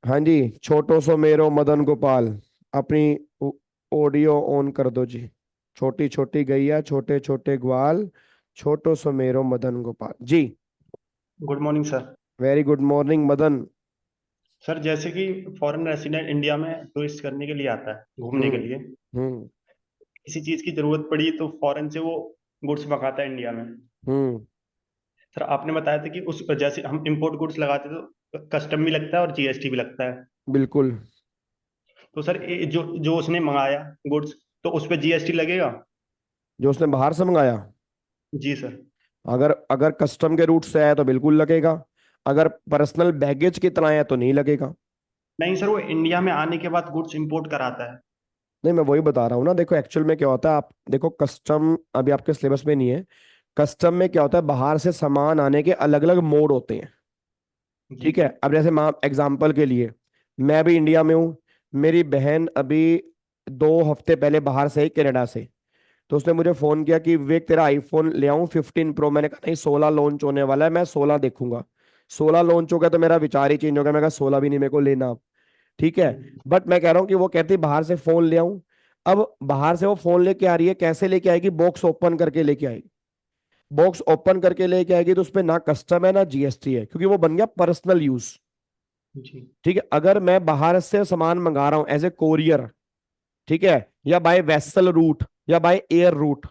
[SPEAKER 1] हाँ जी, छोटो सो मेरो मदन गोपाल, अपनी ऑडियो ऑन कर दो जी। छोटी छोटी गैया छोटे छोटे ग्वाल, छोटो सो मेरो Madan Gopal ji.
[SPEAKER 17] Good morning sir.
[SPEAKER 1] Very good morning Madan.
[SPEAKER 17] Sir जैसे कि फॉरेन रेसिडेंट इंडिया में टूरिस्ट करने के लिए आता है, घूमने के
[SPEAKER 1] हम्म।
[SPEAKER 17] लिए,
[SPEAKER 1] हम्म।
[SPEAKER 17] किसी चीज की जरूरत पड़ी तो फॉरेन से वो गुड्स मंगाता है इंडिया में।
[SPEAKER 1] हम्म।
[SPEAKER 17] सर आपने बताया था कि उस जैसे हम इंपोर्ट गुड्स लगाते हैं तो कस्टम भी लगता है और जीएसटी भी लगता है।
[SPEAKER 1] बिल्कुल।
[SPEAKER 17] तो सर जो जो उसने मंगाया गुड्स, तो उस पर जीएसटी लगेगा?
[SPEAKER 1] जो उसने बाहर से मंगाया,
[SPEAKER 17] जी सर।
[SPEAKER 1] अगर अगर कस्टम के रूट से आया तो बिल्कुल लगेगा, अगर पर्सनल बैगेज की तरह आया तो नहीं लगेगा।
[SPEAKER 17] नहीं सर, वो इंडिया में आने के बाद गुड्स इंपोर्ट कराता है।
[SPEAKER 1] नहीं मैं वही बता रहा हूँ ना, देखो एक्चुअल में क्या होता है, आप देखो कस्टम अभी आपके सिलेबस में नहीं है। कस्टम में क्या होता है, बाहर से सामान आने के अलग अलग मोड होते हैं।
[SPEAKER 17] जी।
[SPEAKER 1] ठीक है, अब जैसे मैं एग्जांपल के लिए, मैं अभी इंडिया में हूँ, मेरी बहन अभी 2 हफ्ते पहले बाहर से आई कनाडा से, तो उसने मुझे फोन किया कि विवेक तेरा आईफोन ले आऊं 15 प्रो। मैंने कहा नहीं, 16 लॉन्च होने वाला है, मैं 16 देखूंगा। 16 लॉन्च हो गया तो मेरा विचार ही चेंज हो गया, मैं कहा 16 भी नहीं मेरे को लेना अब। ठीक है। बट मैं कह रहा हूँ कि वो कहती बाहर से फोन ले आऊं। अब बाहर से वो फोन लेके आ रही है, कैसे लेके आएगी, बॉक्स ओपन करके लेके आएगी। बॉक्स ओपन करके लेके आएगी तो उसपे ना कस्टम है ना जीएसटी है, क्योंकि वो बन गया पर्सनल यूज।
[SPEAKER 17] जी।
[SPEAKER 1] ठीक है, अगर मैं बाहर से सामान मंगा रहा हूं एज ए कोरियर, ठीक है, या बाय वेसल रूट या बाय एयर रूट,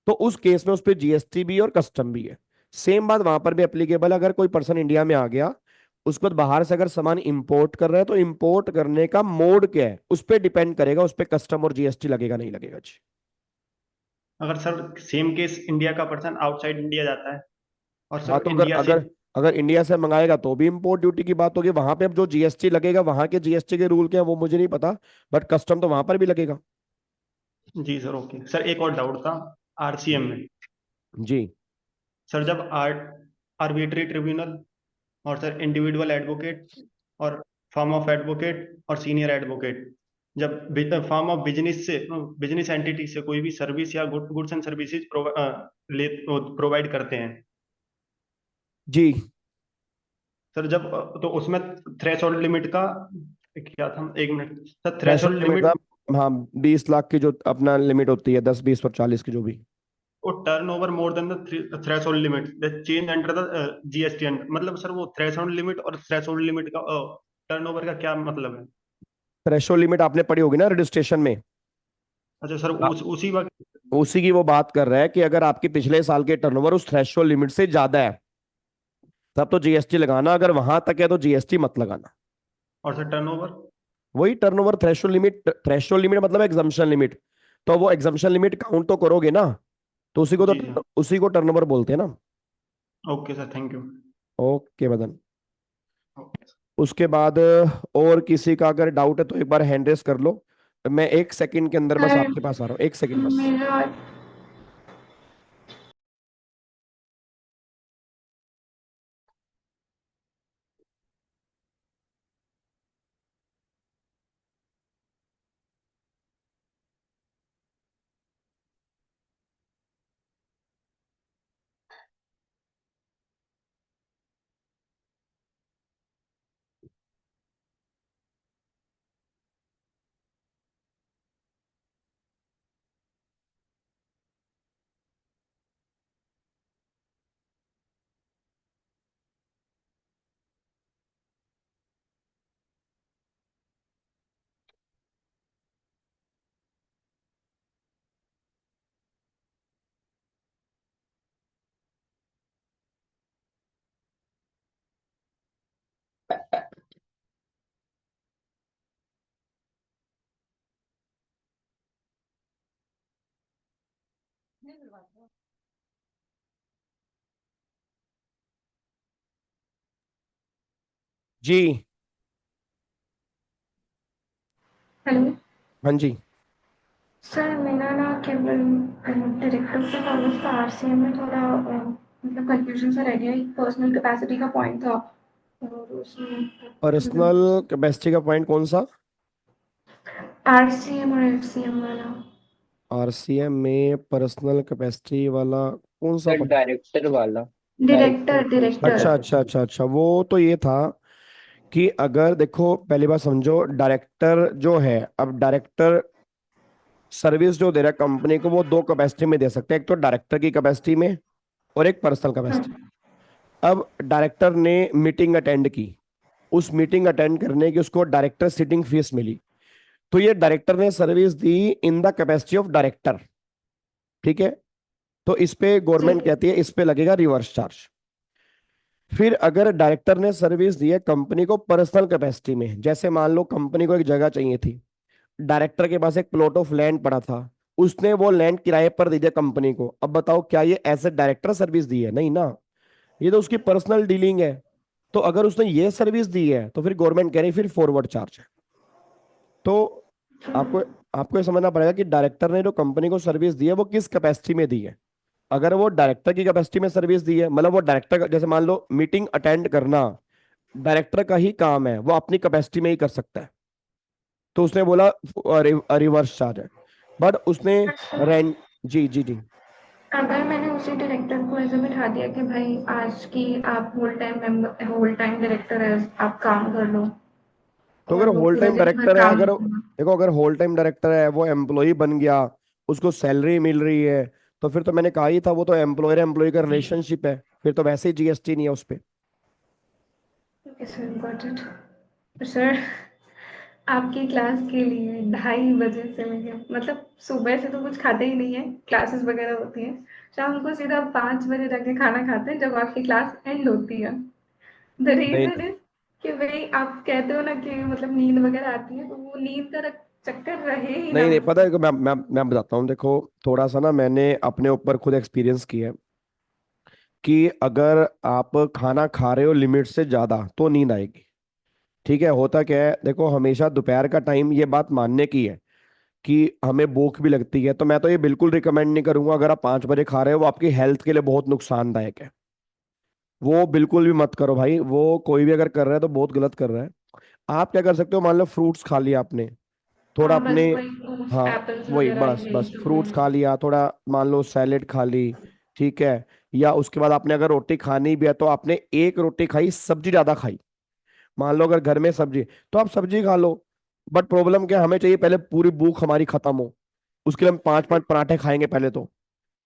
[SPEAKER 1] तो उस केस में उस पर जीएसटी भी और कस्टम भी है। सेम बात वहां पर भी एप्लीकेबल। अगर कोई पर्सन इंडिया में आ गया, उसके बाद बाहर से अगर सामान इंपोर्ट कर रहा है, तो इंपोर्ट करने का मोड क्या है उस पर डिपेंड करेगा, उस पर कस्टम और जीएसटी लगेगा नहीं लगेगा जी।
[SPEAKER 17] अगर सर सेम केस इंडिया का पर्सन आउटसाइड इंडिया जाता है और
[SPEAKER 1] हाँ
[SPEAKER 17] सर
[SPEAKER 1] तो अगर
[SPEAKER 17] इंडिया से,
[SPEAKER 1] अगर अगर इंडिया से मंगाएगा तो भी इंपोर्ट ड्यूटी की बात होगी, वहां पे अब जो जीएसटी लगेगा वहां के जीएसटी के रूल क्या है वो मुझे नहीं पता, बट कस्टम तो वहां पर भी लगेगा।
[SPEAKER 17] जी सर ओके। सर एक और डाउट था आरसीएम में।
[SPEAKER 1] जी।
[SPEAKER 17] सर जब आर्बिट्री ट्रिब्यूनल और सर इंडिविजुअल एडवोकेट और फॉर्म ऑफ एडवोकेट और सीनियर एडवोकेट, जब फॉर्म ऑफ बिजनेस से, बिजनेस एंटिटी से कोई भी सर्विस या गुड्स एंड सर्विसेज प्रोवाइड करते हैं
[SPEAKER 1] जी।
[SPEAKER 17] सर, जब तो उसमें थ्रेशोल्ड लिमिट का क्या था, एक minute sir,
[SPEAKER 1] threshold
[SPEAKER 17] threshold
[SPEAKER 1] limit
[SPEAKER 17] limit
[SPEAKER 1] था, हाँ 20 लाख की जो अपना लिमिट होती है, 10 20 और 40 की जो भी।
[SPEAKER 17] वो turn over more than the threshold limit the change under the GST, मतलब सर वो थ्रेशोल्ड लिमिट और थ्रेशोल्ड लिमिट का टर्नओवर का क्या मतलब है?
[SPEAKER 1] थ्रेशोल्ड लिमिट आपने पढ़ी होगी ना रजिस्ट्रेशन में।
[SPEAKER 17] अच्छा सर, उसी वक्त
[SPEAKER 1] उसी की वो बात कर रहा है कि अगर आपके पिछले साल के टर्नओवर उस थ्रेशोल्ड लिमिट से ज्यादा है तब तो जीएसटी लगाना, अगर वहां तक है तो जीएसटी मत लगाना।
[SPEAKER 17] और सर टर्नओवर?
[SPEAKER 1] वही टर्नओवर थ्रेशोल्ड लिमिट मतलब एग्जम्पशन लिमिट। तो वो एग्जम्पशन लिमिट काउंट तो करोगे ना, तो
[SPEAKER 17] जी सर।
[SPEAKER 1] उसी को टर्नओवर बोलते हैं ना।
[SPEAKER 17] Okay sir, thank you.
[SPEAKER 1] Okay Madan. उसके बाद और किसी का अगर डाउट है तो एक बार हैंड रेस कर लो। मैं 1 सेकंड के अंदर बस
[SPEAKER 2] सर
[SPEAKER 1] आपके पास आ रहा हूँ, 1 सेकंड बस।
[SPEAKER 2] मेरा
[SPEAKER 1] जी
[SPEAKER 2] हेलो
[SPEAKER 1] हाँ जी।
[SPEAKER 2] सर, मेरा ना केवल डायरेक्टर से कॉलेज का आरसीएम में थोड़ा मतलब कंफ्यूजन सा रह गया। एक पर्सनल कैपेसिटी का पॉइंट था और उसमें मतलब
[SPEAKER 1] पर्सनल कैपेसिटी का पॉइंट कौन सा?
[SPEAKER 2] आरसीएम और एफसीएम वाला।
[SPEAKER 1] आरसीएम में पर्सनल कैपेसिटी वाला कौन सा
[SPEAKER 12] सर
[SPEAKER 1] पॉइंट?
[SPEAKER 12] डायरेक्टर वाला, डायरेक्टर
[SPEAKER 2] डायरेक्टर
[SPEAKER 12] को
[SPEAKER 2] डायरेक्टर
[SPEAKER 1] अच्छा
[SPEAKER 12] स्पेसिफाई।
[SPEAKER 1] अच्छा अच्छा अच्छा, वो तो ये था कि अगर देखो पहली बात समझो, डायरेक्टर जो है, अब डायरेक्टर सर्विस जो दे रहा है कंपनी को वो दो कैपेसिटी में दे सकते हैं, एक तो डायरेक्टर की कैपेसिटी में और एक पर्सनल कैपेसिटी। अब डायरेक्टर ने मीटिंग अटेंड की, उस मीटिंग अटेंड करने की उसको डायरेक्टर सिटिंग फीस मिली, तो ये डायरेक्टर ने service the in the capacity of director. ठीक है, तो इस पे
[SPEAKER 2] जी
[SPEAKER 1] गवर्नमेंट कहती है इस पे लगेगा रिवर्स चार्ज। फिर अगर डायरेक्टर ने सर्विस दी है कंपनी को पर्सनल कैपेसिटी में, जैसे मान लो कंपनी को एक जगह चाहिए थी, डायरेक्टर के पास एक प्लॉट ऑफ लैंड पड़ा था, उसने वो लैंड किराए पर दे दिया कंपनी को। अब बताओ क्या ये ऐसे डायरेक्टर सर्विस दी है? नहीं ना, ये तो उसकी पर्सनल डीलिंग है। तो अगर उसने ये सर्विस दी है तो फिर गवर्नमेंट कह रही फिर फॉरवर्ड चार्ज है। तो आपको आपको ये समझना पड़ेगा कि डायरेक्टर ने जो कंपनी को सर्विस दी है वो किस कैपेसिटी में दी है। अगर वो डायरेक्टर की कैपेसिटी में सर्विस दी है, मतलब वो डायरेक्टर, जैसे मान लो मीटिंग अटेंड करना डायरेक्टर का ही काम है, वो अपनी कैपेसिटी में ही कर सकता है, तो उसने बोला रिवर्स चार्ज है। बट उसने रेंट, जी जी जी,
[SPEAKER 2] अगर मैंने उसी डायरेक्टर को ऐसे बिठा दिया कि भाई आज की आप होल टाइम डायरेक्टर है, आप काम कर लो
[SPEAKER 1] तो
[SPEAKER 2] और
[SPEAKER 1] अगर
[SPEAKER 2] वो
[SPEAKER 1] होल
[SPEAKER 2] पूरे
[SPEAKER 1] टाइम
[SPEAKER 2] दिन भर
[SPEAKER 1] डायरेक्टर है,
[SPEAKER 2] काम
[SPEAKER 1] अगर
[SPEAKER 2] करना।
[SPEAKER 1] देखो अगर होल टाइम डायरेक्टर है, वो एम्प्लॉय बन गया, उसको सैलरी मिल रही है, तो फिर तो मैंने कहा ही था वो तो एम्प्लॉयर एम्प्लॉय का रिलेशनशिप है, फिर तो वैसे ही जीएसटी नहीं है उस पर।
[SPEAKER 2] Okay sir, got it. Sir, आपकी क्लास के लिए 2:30 बजे से लेके मतलब सुबह से तो कुछ खाते ही नहीं है, क्लासेस वगैरह होती हैं, शाम को सीधा 5 बजे जाके खाना खाते हैं जब आपकी क्लास एंड होती है। द
[SPEAKER 1] नहीं
[SPEAKER 2] रीजन इज कि भाई आप कहते हो ना कि मतलब नींद वगैरह आती है, तो वो नींद का चक्कर रहे ही
[SPEAKER 1] नहीं
[SPEAKER 2] ना।
[SPEAKER 1] नहीं, पता है मैं बताता हूँ, देखो थोड़ा सा ना मैंने अपने ऊपर खुद एक्सपीरियंस किया है कि अगर आप खाना खा रहे हो लिमिट से ज्यादा तो नींद आएगी। ठीक है, होता क्या है, देखो हमेशा दोपहर का टाइम ये बात मानने की है कि हमें भूख भी लगती है, तो मैं तो ये बिल्कुल रिकमेंड नहीं करूंगा अगर आप 5 बजे खा रहे हो, वो आपकी हेल्थ के लिए बहुत नुकसानदायक है। वो बिल्कुल भी मत करो भाई, वो कोई भी अगर कर रहा है तो बहुत गलत कर रहा है। आप क्या कर सकते हो, मान लो फ्रूट्स खा लिया आपने, थोड़ा
[SPEAKER 2] हाँ,
[SPEAKER 1] अपने,
[SPEAKER 2] बस वही फ्रूट्स
[SPEAKER 1] हाँ
[SPEAKER 2] एप्पल्स
[SPEAKER 1] वही
[SPEAKER 2] वगैरह
[SPEAKER 1] बस
[SPEAKER 2] यही
[SPEAKER 1] बस
[SPEAKER 2] सब
[SPEAKER 1] फ्रूट्स
[SPEAKER 2] है।
[SPEAKER 1] खा लिया, थोड़ा मान लो सैलेड खा ली, ठीक है। या उसके बाद आपने अगर रोटी खानी भी है तो आपने एक रोटी खाई, सब्जी ज्यादा खाई, मान लो अगर घर में सब्जी, तो आप सब्जी खा लो। बट प्रॉब्लम क्या है, हमें चाहिए पहले पूरी भूख हमारी खत्म हो, उसके लिए हम 5 5 पराठे खाएंगे, पहले तो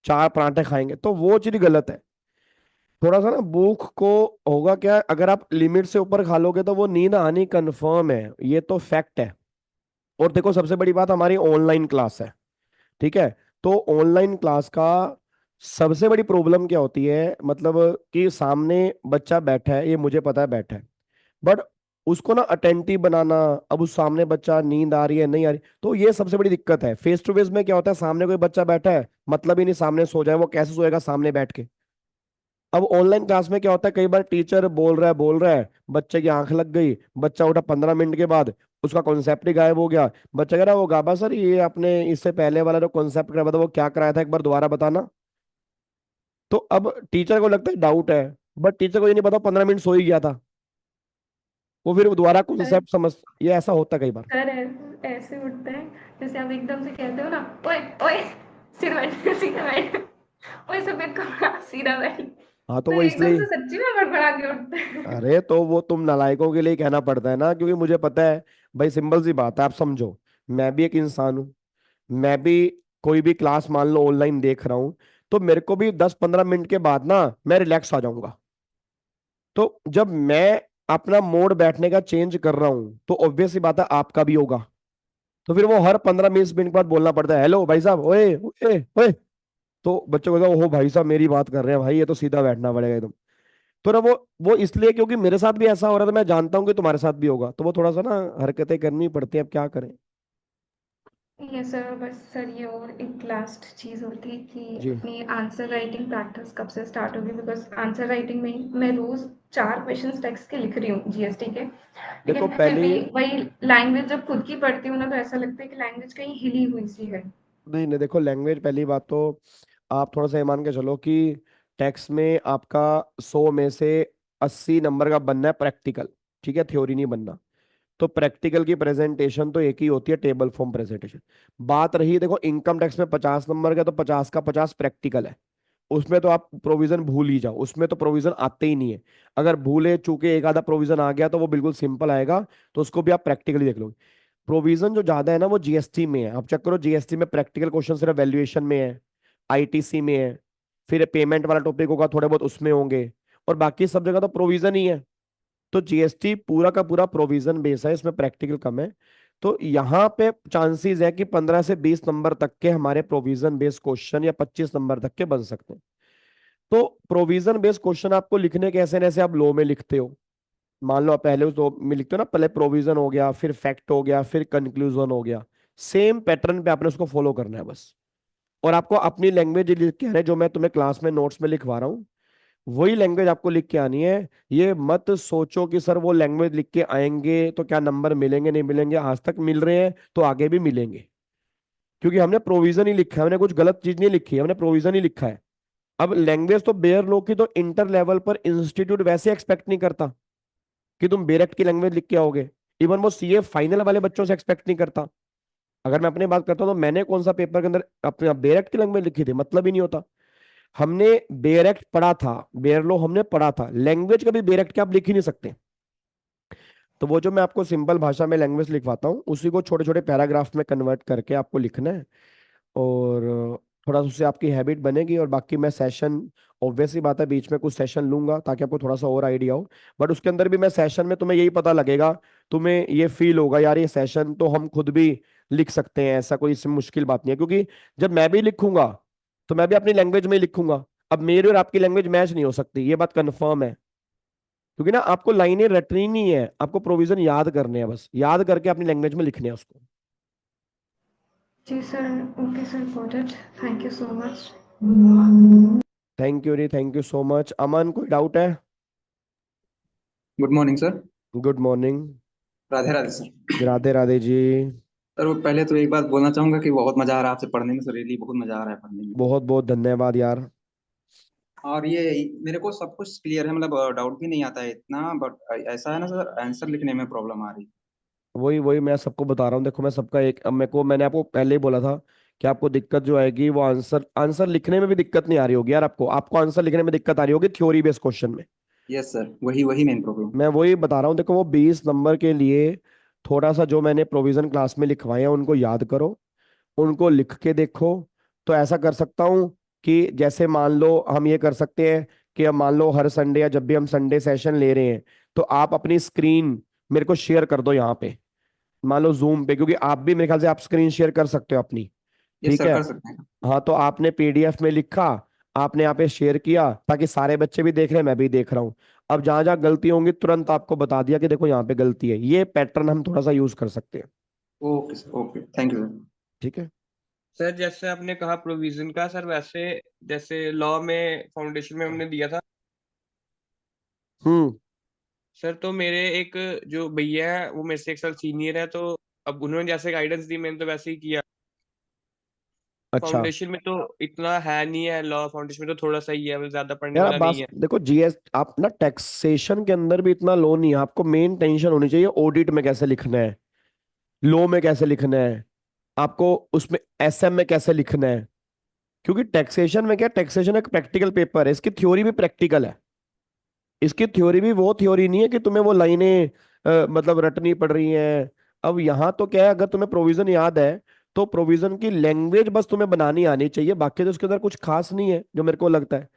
[SPEAKER 1] 4 पराठे खाएंगे, तो वो चीज गलत है। थोड़ा सा ना भूख को होगा क्या, अगर आप लिमिट से ऊपर खा लोगे तो वो नींद आनी कंफर्म है, ये तो फैक्ट है। और देखो सबसे बड़ी बात, हमारी ऑनलाइन क्लास है, ठीक है। तो ऑनलाइन क्लास का सबसे बड़ी प्रॉब्लम क्या होती है, मतलब कि सामने बच्चा बैठा है, ये मुझे पता है बैठा है, बट उसको ना अटेंटिव बनाना। अब उस सामने बच्चा नींद आ रही है नहीं आ रही, तो ये सबसे बड़ी दिक्कत है। फेस टू फेस में क्या होता है, सामने कोई बच्चा बैठा है, मतलब ही नहीं सामने सो जाए, वो कैसे सोएगा सामने बैठ के। अब ऑनलाइन क्लास में क्या होता है, कई बार टीचर बोल रहा है, बच्चे की आंख लग गई, बच्चा उठा 15 मिनट के बाद, उसका कॉन्सेप्ट ही गायब हो गया। बच्चा कह रहा है वो गाबा सर ये आपने इससे पहले वाला जो कॉन्सेप्ट कराया था वो क्या कराया था, एक बार दोबारा बताना। तो अब टीचर को लगता है डाउट है, बट टीचर को ये नहीं पता 15 मिनट सो ही गया था, वो फिर दोबारा
[SPEAKER 2] सर
[SPEAKER 1] कॉन्सेप्ट समझ, ये ऐसा होता है कई बार।
[SPEAKER 2] सर ऐसे उठता है जैसे आप एकदम से कहते हो ना, ओए ओए सीधा बैठ सीधा बैठ, ओए सफेद कपड़ा सीधा बैठ,
[SPEAKER 1] हाँ तो
[SPEAKER 2] तो
[SPEAKER 1] वो
[SPEAKER 2] एकदम
[SPEAKER 1] इसलिए,
[SPEAKER 2] से सच्ची में बड़बड़ा के उठता है।
[SPEAKER 1] अरे तो वो तुम नालायकों के लिए ही कहना पड़ता है ना, क्योंकि मुझे पता है भाई, सिंपल सी बात है, आप समझो, मैं भी एक इंसान हूँ। मैं भी कोई भी क्लास मान लो ऑनलाइन देख रहा हूँ, तो मेरे को भी 10-15 मिनट के बाद ना मैं रिलैक्स आ जाऊंगा। तो जब मैं अपना मोड बैठने का चेंज कर रहा हूँ तो ऑब्वियस सी बात है आपका भी होगा। तो फिर वो हर 15-20 मिनट बाद बोलना पड़ता है, हेलो भाई साहब, ओए ओए ओए। तो बच्चों को ओहो भाई साहब मेरी बात कर रहे हैं भाई, ये तो सीधा बैठना पड़ेगा एकदम। तो ना वो इसलिए क्योंकि मेरे साथ भी ऐसा हो रहा था, मैं जानता हूँ कि तुम्हारे साथ भी होगा, तो वो थोड़ा सा ना हरकतें करनी पड़ती है, अब क्या करें।
[SPEAKER 2] यस सर, बस सर ये और एक लास्ट चीज़ होती कि
[SPEAKER 1] जी
[SPEAKER 2] अपनी आंसर राइटिंग प्रैक्टिस कब से स्टार्ट होगी, बिकॉज आंसर राइटिंग में ही मैं रोज 4 क्वेश्चन टेक्स्ट के लिख रही हूँ जीएसटी के,
[SPEAKER 1] देखो
[SPEAKER 2] लेकिन फिर
[SPEAKER 1] पहले,
[SPEAKER 2] भी वही लैंग्वेज जब खुद की पढ़ती हूँ ना तो ऐसा लगता है कि लैंग्वेज कहीं हिली हुई सी है।
[SPEAKER 1] नहीं नहीं देखो, लैंग्वेज पहली बात तो आप थोड़ा सा ये मान के चलो कि टेक्स्ट में आपका 100 में से 80 नंबर का बनना है प्रैक्टिकल, ठीक है, थ्योरी नहीं बनना। तो प्रैक्टिकल की प्रेजेंटेशन तो एक ही होती है, टेबल फॉर्म प्रेजेंटेशन। बात रही देखो इनकम टैक्स में 50 नंबर का, तो 50 का 50 प्रैक्टिकल है। उसमें तो आप प्रोविजन भूल ही जाओ, उसमें तो प्रोविजन आते ही नहीं है। अगर भूले चूके एक आधा प्रोविजन आ गया तो वो बिल्कुल सिंपल आएगा, तो उसको भी आप प्रैक्टिकली देख लो। प्रोविजन जो ज्यादा है ना वो जीएसटी में है, आप चेक करो जीएसटी में प्रैक्टिकल क्वेश्चन सिर्फ वैल्यूएशन में है, आईटीसी में है, फिर पेमेंट वाला टॉपिक होगा थोड़े बहुत उसमें होंगे, और बाकी सब जगह तो प्रोविजन ही है। तो जीएसटी पूरा का पूरा प्रोविजन बेस है, इसमें प्रैक्टिकल कम है। तो यहाँ पे चांसेस है कि 15 से 20 नंबर तक के हमारे प्रोविजन बेस्ड क्वेश्चन या 25 नंबर तक के बन सकते हैं। तो प्रोविजन बेस्ड क्वेश्चन आपको लिखने कैसे, जैसे आप लो में लिखते हो, मान लो आप पहले उस लो में लिखते हो ना, पहले प्रोविजन हो गया, फिर फैक्ट हो गया, फिर कंक्लूजन हो गया, सेम पैटर्न पे आपने उसको फॉलो करना है बस। और आपको अपनी लैंग्वेज लिख के आना है, जो मैं तुम्हें क्लास में नोट्स में लिखवा रहा हूँ वही लैंग्वेज आपको लिख के आनी है। ये मत सोचो कि सर वो लैंग्वेज लिख के आएंगे तो क्या नंबर मिलेंगे नहीं मिलेंगे, आज तक मिल रहे हैं तो आगे भी मिलेंगे, क्योंकि हमने प्रोविजन ही लिखा है, हमने कुछ गलत चीज नहीं लिखी है, हमने प्रोविजन ही लिखा है। अब लैंग्वेज तो बेयर लो की, तो इंटर लेवल पर इंस्टीट्यूट वैसे एक्सपेक्ट नहीं करता कि तुम बेरेक्ट की लैंग्वेज लिख के आओगे। इवन वो सीए फाइनल वाले बच्चों से एक्सपेक्ट नहीं करता। अगर मैं अपनी बात करता हूँ तो मैंने कौन सा पेपर के अंदर अपने बेरेक्ट की लैंग्वेज लिखी थी, मतलब ही नहीं होता। हमने बेरेक्ट पढ़ा था, बेरलो हमने पढ़ा था, लैंग्वेज कभी बेरेक्ट के आप लिख ही नहीं सकते। तो वो जो मैं आपको सिंपल भाषा में लैंग्वेज लिखवाता हूँ उसी को छोटे छोटे पैराग्राफ में कन्वर्ट करके आपको लिखना है, और थोड़ा सा उससे आपकी हैबिट बनेगी। और बाकी मैं सेशन, ऑब्वियसली बात है बीच में कुछ सेशन लूंगा ताकि आपको थोड़ा सा और आइडिया हो, बट उसके अंदर भी मैं सेशन में तुम्हें यही पता लगेगा, तुम्हें ये फील होगा यार ये सेशन तो हम खुद भी लिख सकते हैं, ऐसा कोई इसमें मुश्किल बात नहीं है। क्योंकि जब मैं भी लिखूंगा तो मैं भी अपनी लैंग्वेज में ही लिखूंगा। अब मेरी और आपकी लैंग्वेज मैच नहीं हो सकती, ये बात कंफर्म है। क्योंकि ना आपको लाइनें रटनी नहीं है, आपको प्रोविजन याद करने हैं, बस याद करके अपनी लैंग्वेज में लिखने हैं उसको।
[SPEAKER 2] जी sir, okay sir, got it, thank you so much.
[SPEAKER 1] Thank you री, thank you so much. Aman कोई डाउट है?
[SPEAKER 18] Good morning sir.
[SPEAKER 1] Good morning.
[SPEAKER 18] Radhe Radhe sir.
[SPEAKER 1] Radhe Radhe ji.
[SPEAKER 18] Sir वो पहले तो एक बात बोलना चाहूंगा कि बहुत मजा आ रहा है आपसे पढ़ने में सर, रियली बहुत मजा आ रहा है पढ़ने में।
[SPEAKER 1] बहुत बहुत धन्यवाद यार।
[SPEAKER 18] और ये मेरे को सब कुछ क्लियर है, मतलब डाउट भी नहीं आता है इतना, बट ऐसा है ना सर, आंसर लिखने में प्रॉब्लम आ रही।
[SPEAKER 1] वही वही मैं सबको बता रहा हूँ, देखो मैं सबका एक, अब मेरे को मैंने आपको पहले ही बोला था कि आपको दिक्कत जो आएगी वो आंसर आंसर लिखने में भी दिक्कत नहीं आ रही होगी यार, आपको आपको आंसर लिखने में दिक्कत आ रही होगी थ्योरी बेस्ड क्वेश्चन में।
[SPEAKER 18] यस सर, वही वही मेन प्रॉब्लम।
[SPEAKER 1] मैं वही बता रहा हूँ, देखो वो 20 नंबर के लिए थोड़ा सा जो मैंने प्रोविजन क्लास में लिखवाए हैं उनको याद करो, उनको लिख के देखो। तो ऐसा कर सकता हूँ कि जैसे मान लो हम ये कर सकते हैं कि अब मान लो हर संडे या जब भी हम संडे सेशन ले रहे हैं तो आप अपनी स्क्रीन मेरे को शेयर कर दो यहाँ पे, मान लो जूम पे, क्योंकि आप भी मेरे ख्याल से आप स्क्रीन शेयर कर सकते हो अपनी,
[SPEAKER 18] यस
[SPEAKER 1] ठीक
[SPEAKER 18] सर,
[SPEAKER 1] है।
[SPEAKER 18] कर सकते हैं।
[SPEAKER 1] हाँ तो आपने पीडीएफ में लिखा, आपने यहाँ पे शेयर किया ताकि सारे बच्चे भी देख रहे हैं, मैं भी देख रहा हूँ। अब जहां जहां गलती होंगी तुरंत आपको बता दिया कि देखो यहाँ पे गलती है। ये पैटर्न हम थोड़ा सा यूज कर सकते हैं।
[SPEAKER 18] Okay sir, okay, thank you sir.
[SPEAKER 1] ठीक है।
[SPEAKER 7] सर जैसे आपने कहा प्रोविजन का, सर वैसे जैसे लॉ में फाउंडेशन में हमने दिया था
[SPEAKER 1] हम्म।
[SPEAKER 7] सर, तो मेरे एक जो भैया है वो मेरे से एक साल सीनियर है, तो अब उन्होंने जैसे गाइडेंस दी मैंने तो वैसे ही किया।
[SPEAKER 1] अच्छा
[SPEAKER 7] फाउंडेशन में तो इतना है नहीं है, लॉ फाउंडेशन में तो थोड़ा सा ही है, वो ज्यादा पढ़ने
[SPEAKER 1] यार, आप
[SPEAKER 7] वाला
[SPEAKER 1] बात
[SPEAKER 7] नहीं है।
[SPEAKER 1] देखो, जीएस आप ना टैक्सेशन के अंदर भी इतना लो नहीं है। आपको मेन टेंशन होनी चाहिए ऑडिट में कैसे लिखना है, लो में कैसे लिखना है, आपको उसमें एसएम में कैसे लिखना है। क्योंकि टैक्सेशन में क्या, टैक्सेशन एक प्रैक्टिकल पेपर है, इसकी थ्योरी भी प्रैक्टिकल है। इसकी थ्योरी भी वो थ्योरी नहीं है कि तुम्हें वो लाइनें मतलब रटनी पड़ रही हैं। अब यहाँ तो क्या है, अगर तुम्हें प्रोविजन याद है तो प्रोविजन की लैंग्वेज बस तुम्हें बनानी आनी चाहिए, बाकी तो उसके अंदर कुछ खास नहीं है जो मेरे को लगता है।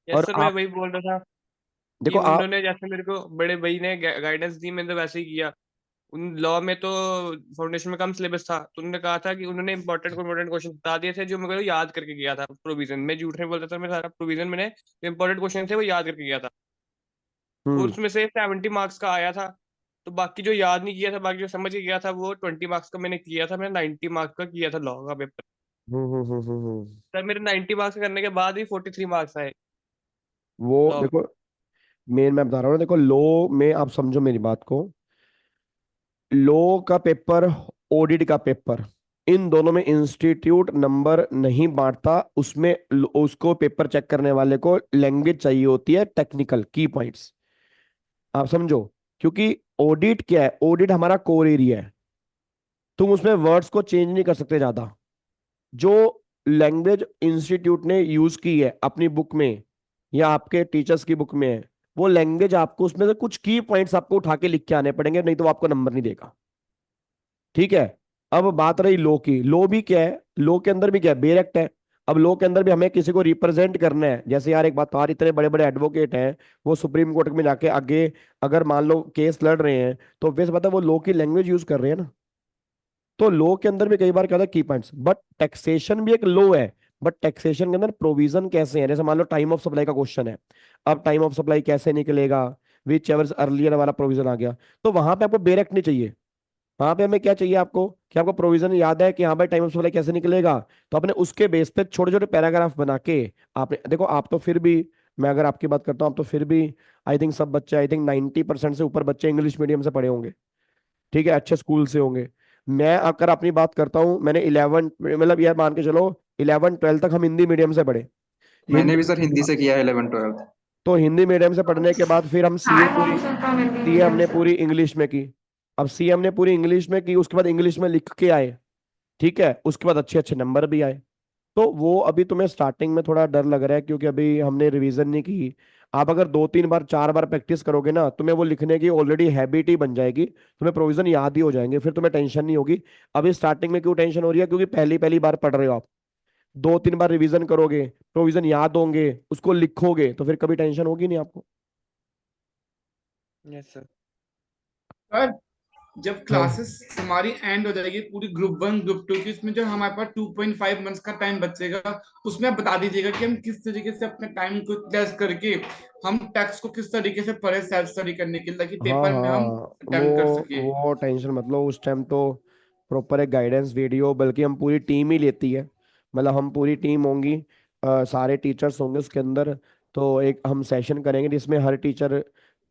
[SPEAKER 7] यस
[SPEAKER 1] और
[SPEAKER 7] सर, मैं
[SPEAKER 1] आप
[SPEAKER 7] वही बोल रहा था कि
[SPEAKER 1] देखो, आप
[SPEAKER 7] उन्होंने जैसे मेरे को बड़े भाई ने गाइडेंस दी, मैंने तो वैसे ही किया। उन लॉ में तो फाउंडेशन में कम सिलेबस था, तो उन्होंने कहा था कि उन्होंने इंपॉर्टेंट क्वेश्चन बता दिए थे जो मैं याद करके गया था प्रोविजन में। झूठ नहीं बोलता सर, मैं सारा प्रोविजन मैंने जो इंपॉर्टेंट क्वेश्चन थे वो याद करके गया था, और
[SPEAKER 1] हम्म
[SPEAKER 7] उसमें से 70 मार्क्स का आया था। तो बाकी जो याद नहीं किया था, बाकी जो समझ के गया था, वो 20 मार्क्स का मैंने किया था। मैंने 90 मार्क्स का किया था लॉ का पेपर। सर मेरे 90 मार्क्स करने के बाद ही 43 मार्क्स आए
[SPEAKER 1] वो
[SPEAKER 7] लॉ में।
[SPEAKER 1] देखो, मेन मैं बता रहा हूँ, देखो लो में आप समझो मेरी बात को, लो का पेपर, ऑडिट का पेपर, इन दोनों में इंस्टीट्यूट नंबर नहीं बांटता। उसमें उसको पेपर चेक करने वाले को लैंग्वेज चाहिए होती है, टेक्निकल की पॉइंट्स, आप समझो। क्योंकि ऑडिट क्या है, ऑडिट हमारा कोर एरिया है, तुम उसमें वर्ड्स को चेंज नहीं कर सकते ज्यादा। जो लैंग्वेज इंस्टीट्यूट ने यूज की है अपनी बुक में या आपके टीचर्स की बुक में है, वो लैंग्वेज आपको उसमें से कुछ की पॉइंट्स आपको उठा के लिख के आने पड़ेंगे, नहीं तो वो आपको नंबर नहीं देगा। ठीक है। अब बात रही लो की, लो भी क्या है, लो के अंदर भी क्या है, बेरेक्ट है। अब लो के अंदर भी हमें किसी को रिप्रेजेंट करना है। जैसे यार एक बात, यार इतने बड़े बड़े एडवोकेट हैं, वो सुप्रीम कोर्ट में जाके आगे अगर मान लो केस लड़ रहे हैं, तो वैसे पता है वो लो की लैंग्वेज यूज कर रहे हैं ना। तो लो के अंदर भी कई बार क्या होता है, की पॉइंट्स। बट टैक्सेशन भी एक लो है, बट टैक्सेशन के अंदर प्रोविजन कैसे है, जैसे मान लो टाइम ऑफ सप्लाई का क्वेश्चन है। अब टाइम ऑफ सप्लाई कैसे निकलेगा, विच एवर अर्लियर वाला प्रोविजन आ गया, तो वहां पे आपको बेरेक्ट नहीं चाहिए। वहां पे हमें क्या चाहिए आपको, कि आपको प्रोविजन याद है कि हाँ भाई टाइम ऑफ सप्लाई कैसे निकलेगा, तो आपने उसके बेस पे छोटे छोटे पैराग्राफ बना के आपने देखो, आप तो फिर भी, मैं अगर आपकी बात करता हूँ, आप तो फिर भी आई थिंक सब बच्चे, आई थिंक 90% से ऊपर बच्चे इंग्लिश मीडियम से पढ़े होंगे। ठीक है, अच्छे स्कूल से होंगे। मैं अगर अपनी बात करता हूँ, मैंने 11 मतलब यार मान के चलो 11-12 तक हम हिंदी मीडियम से पढ़े।
[SPEAKER 18] मैंने
[SPEAKER 1] हिंदी,
[SPEAKER 18] भी सर हिंदी से किया है 11th-12th।
[SPEAKER 1] तो हिंदी मीडियम से पढ़ने के बाद फिर हम सीए
[SPEAKER 2] हाय
[SPEAKER 1] पूरी,
[SPEAKER 2] मॉम, हिंदी
[SPEAKER 1] सीए
[SPEAKER 2] मीडियम
[SPEAKER 1] हमने
[SPEAKER 2] से।
[SPEAKER 1] पूरी इंग्लिश में की। अब सीए हमने पूरी इंग्लिश में की, उसके बाद इंग्लिश में लिख के आए। ठीक है, उसके बाद अच्छे अच्छे नंबर भी आए। तो वो अभी तुम्हें स्टार्टिंग में थोड़ा डर लग रहा है क्योंकि अभी हमने रिवीजन नहीं की। आप अगर 2-3 बार 4 बार प्रैक्टिस करोगे ना, तुम्हें वो लिखने की ऑलरेडी हैबिट ही बन जाएगी, तुम्हें प्रोविजन याद ही हो जाएंगे, फिर तुम्हें टेंशन नहीं होगी। अभी स्टार्टिंग में क्यों टेंशन हो रही है, क्योंकि पहली पहली बार पढ़ रहे हो आप। 2-3 बार रिवीजन करोगे, प्रोविजन याद होंगे, उसको लिखोगे, तो फिर कभी टेंशन होगी नहीं आपको।
[SPEAKER 7] Yes sir.
[SPEAKER 6] सर जब
[SPEAKER 1] हाँ
[SPEAKER 6] क्लासेस हमारी एंड हो जाएगी पूरी ग्रुप 1 ग्रुप 2 की, इसमें जो हमारे पास 2.5 मंथ्स का टाइम बचेगा, उसमें आप बता दीजिएगा कि हम किस तरीके से अपने टाइम को यूटिलाइज करके हम टेक्स्ट को किस तरीके से पढ़े सेल्फ स्टडी करने के लिए, ताकि
[SPEAKER 1] हाँ
[SPEAKER 6] पेपर में हम
[SPEAKER 1] हाँ,
[SPEAKER 6] अटेम्प्ट कर सके।
[SPEAKER 1] वो टेंशन मत लो, उस टाइम तो प्रॉपर एक गाइडेंस वीडियो, बल्कि हम पूरी टीम ही लेती है। मतलब हम पूरी टीम होंगी, सारे टीचर्स होंगे उसके अंदर। तो एक हम सेशन करेंगे जिसमें हर टीचर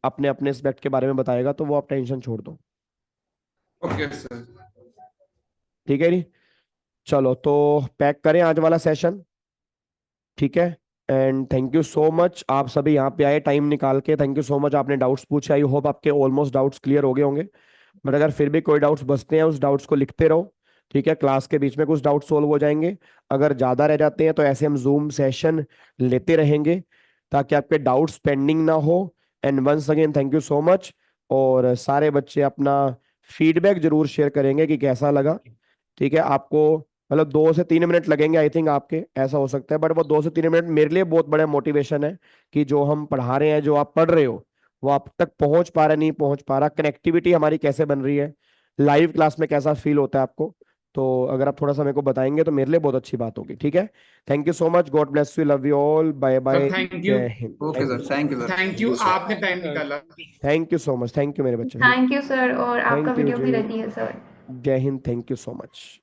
[SPEAKER 1] अपने अपने सब्जेक्ट के बारे में बताएगा, तो वो आप टेंशन छोड़ दो।
[SPEAKER 6] Okay sir.
[SPEAKER 1] ठीक है जी। चलो तो पैक करें आज वाला सेशन। ठीक है। And thank you so much, आप सभी यहाँ पे आए टाइम निकाल के, थैंक यू सो मच। आपने डाउट्स पूछे, आई होप आपके ऑलमोस्ट डाउट्स क्लियर हो गए होंगे। बट अगर फिर भी कोई डाउट्स बचते हैं, उस डाउट्स को लिखते रहो। ठीक है, क्लास के बीच में कुछ डाउट सोल्व हो जाएंगे। अगर ज़्यादा रह जाते हैं तो ऐसे हम जूम सेशन लेते रहेंगे, ताकि आपके डाउट्स पेंडिंग ना हो। And once again thank you so much. और सारे बच्चे अपना फीडबैक जरूर शेयर करेंगे कि कैसा लगा। ठीक है, आपको मतलब 2 से 3 मिनट लगेंगे आई थिंक आपके, ऐसा हो सकता है, बट वो 2 से 3 मिनट मेरे लिए बहुत बड़ा मोटिवेशन है कि जो हम पढ़ा रहे हैं, जो आप पढ़ रहे हो, वो आप तक पहुंच पा रहा, नहीं पहुंच पा रहा, कनेक्टिविटी हमारी कैसे बन रही है, लाइव क्लास में कैसा फील होता है आपको। तो अगर आप थोड़ा सा मेरे को बताएंगे तो मेरे लिए बहुत अच्छी बात होगी। ठीक है, thank you so much, god bless you, love you all, bye
[SPEAKER 6] sir
[SPEAKER 1] bye,
[SPEAKER 6] thank you.
[SPEAKER 1] जय हिंद।
[SPEAKER 18] Okay sir, thank you sir.
[SPEAKER 6] Thank you, आपने टाइम निकाला।
[SPEAKER 1] Thank you so much, thank you मेरे बच्चे,
[SPEAKER 2] थैंक यू सर, और आपका
[SPEAKER 1] thank you
[SPEAKER 2] video भी
[SPEAKER 1] जी,
[SPEAKER 2] ready है सर।
[SPEAKER 1] जय Hind, thank you so much.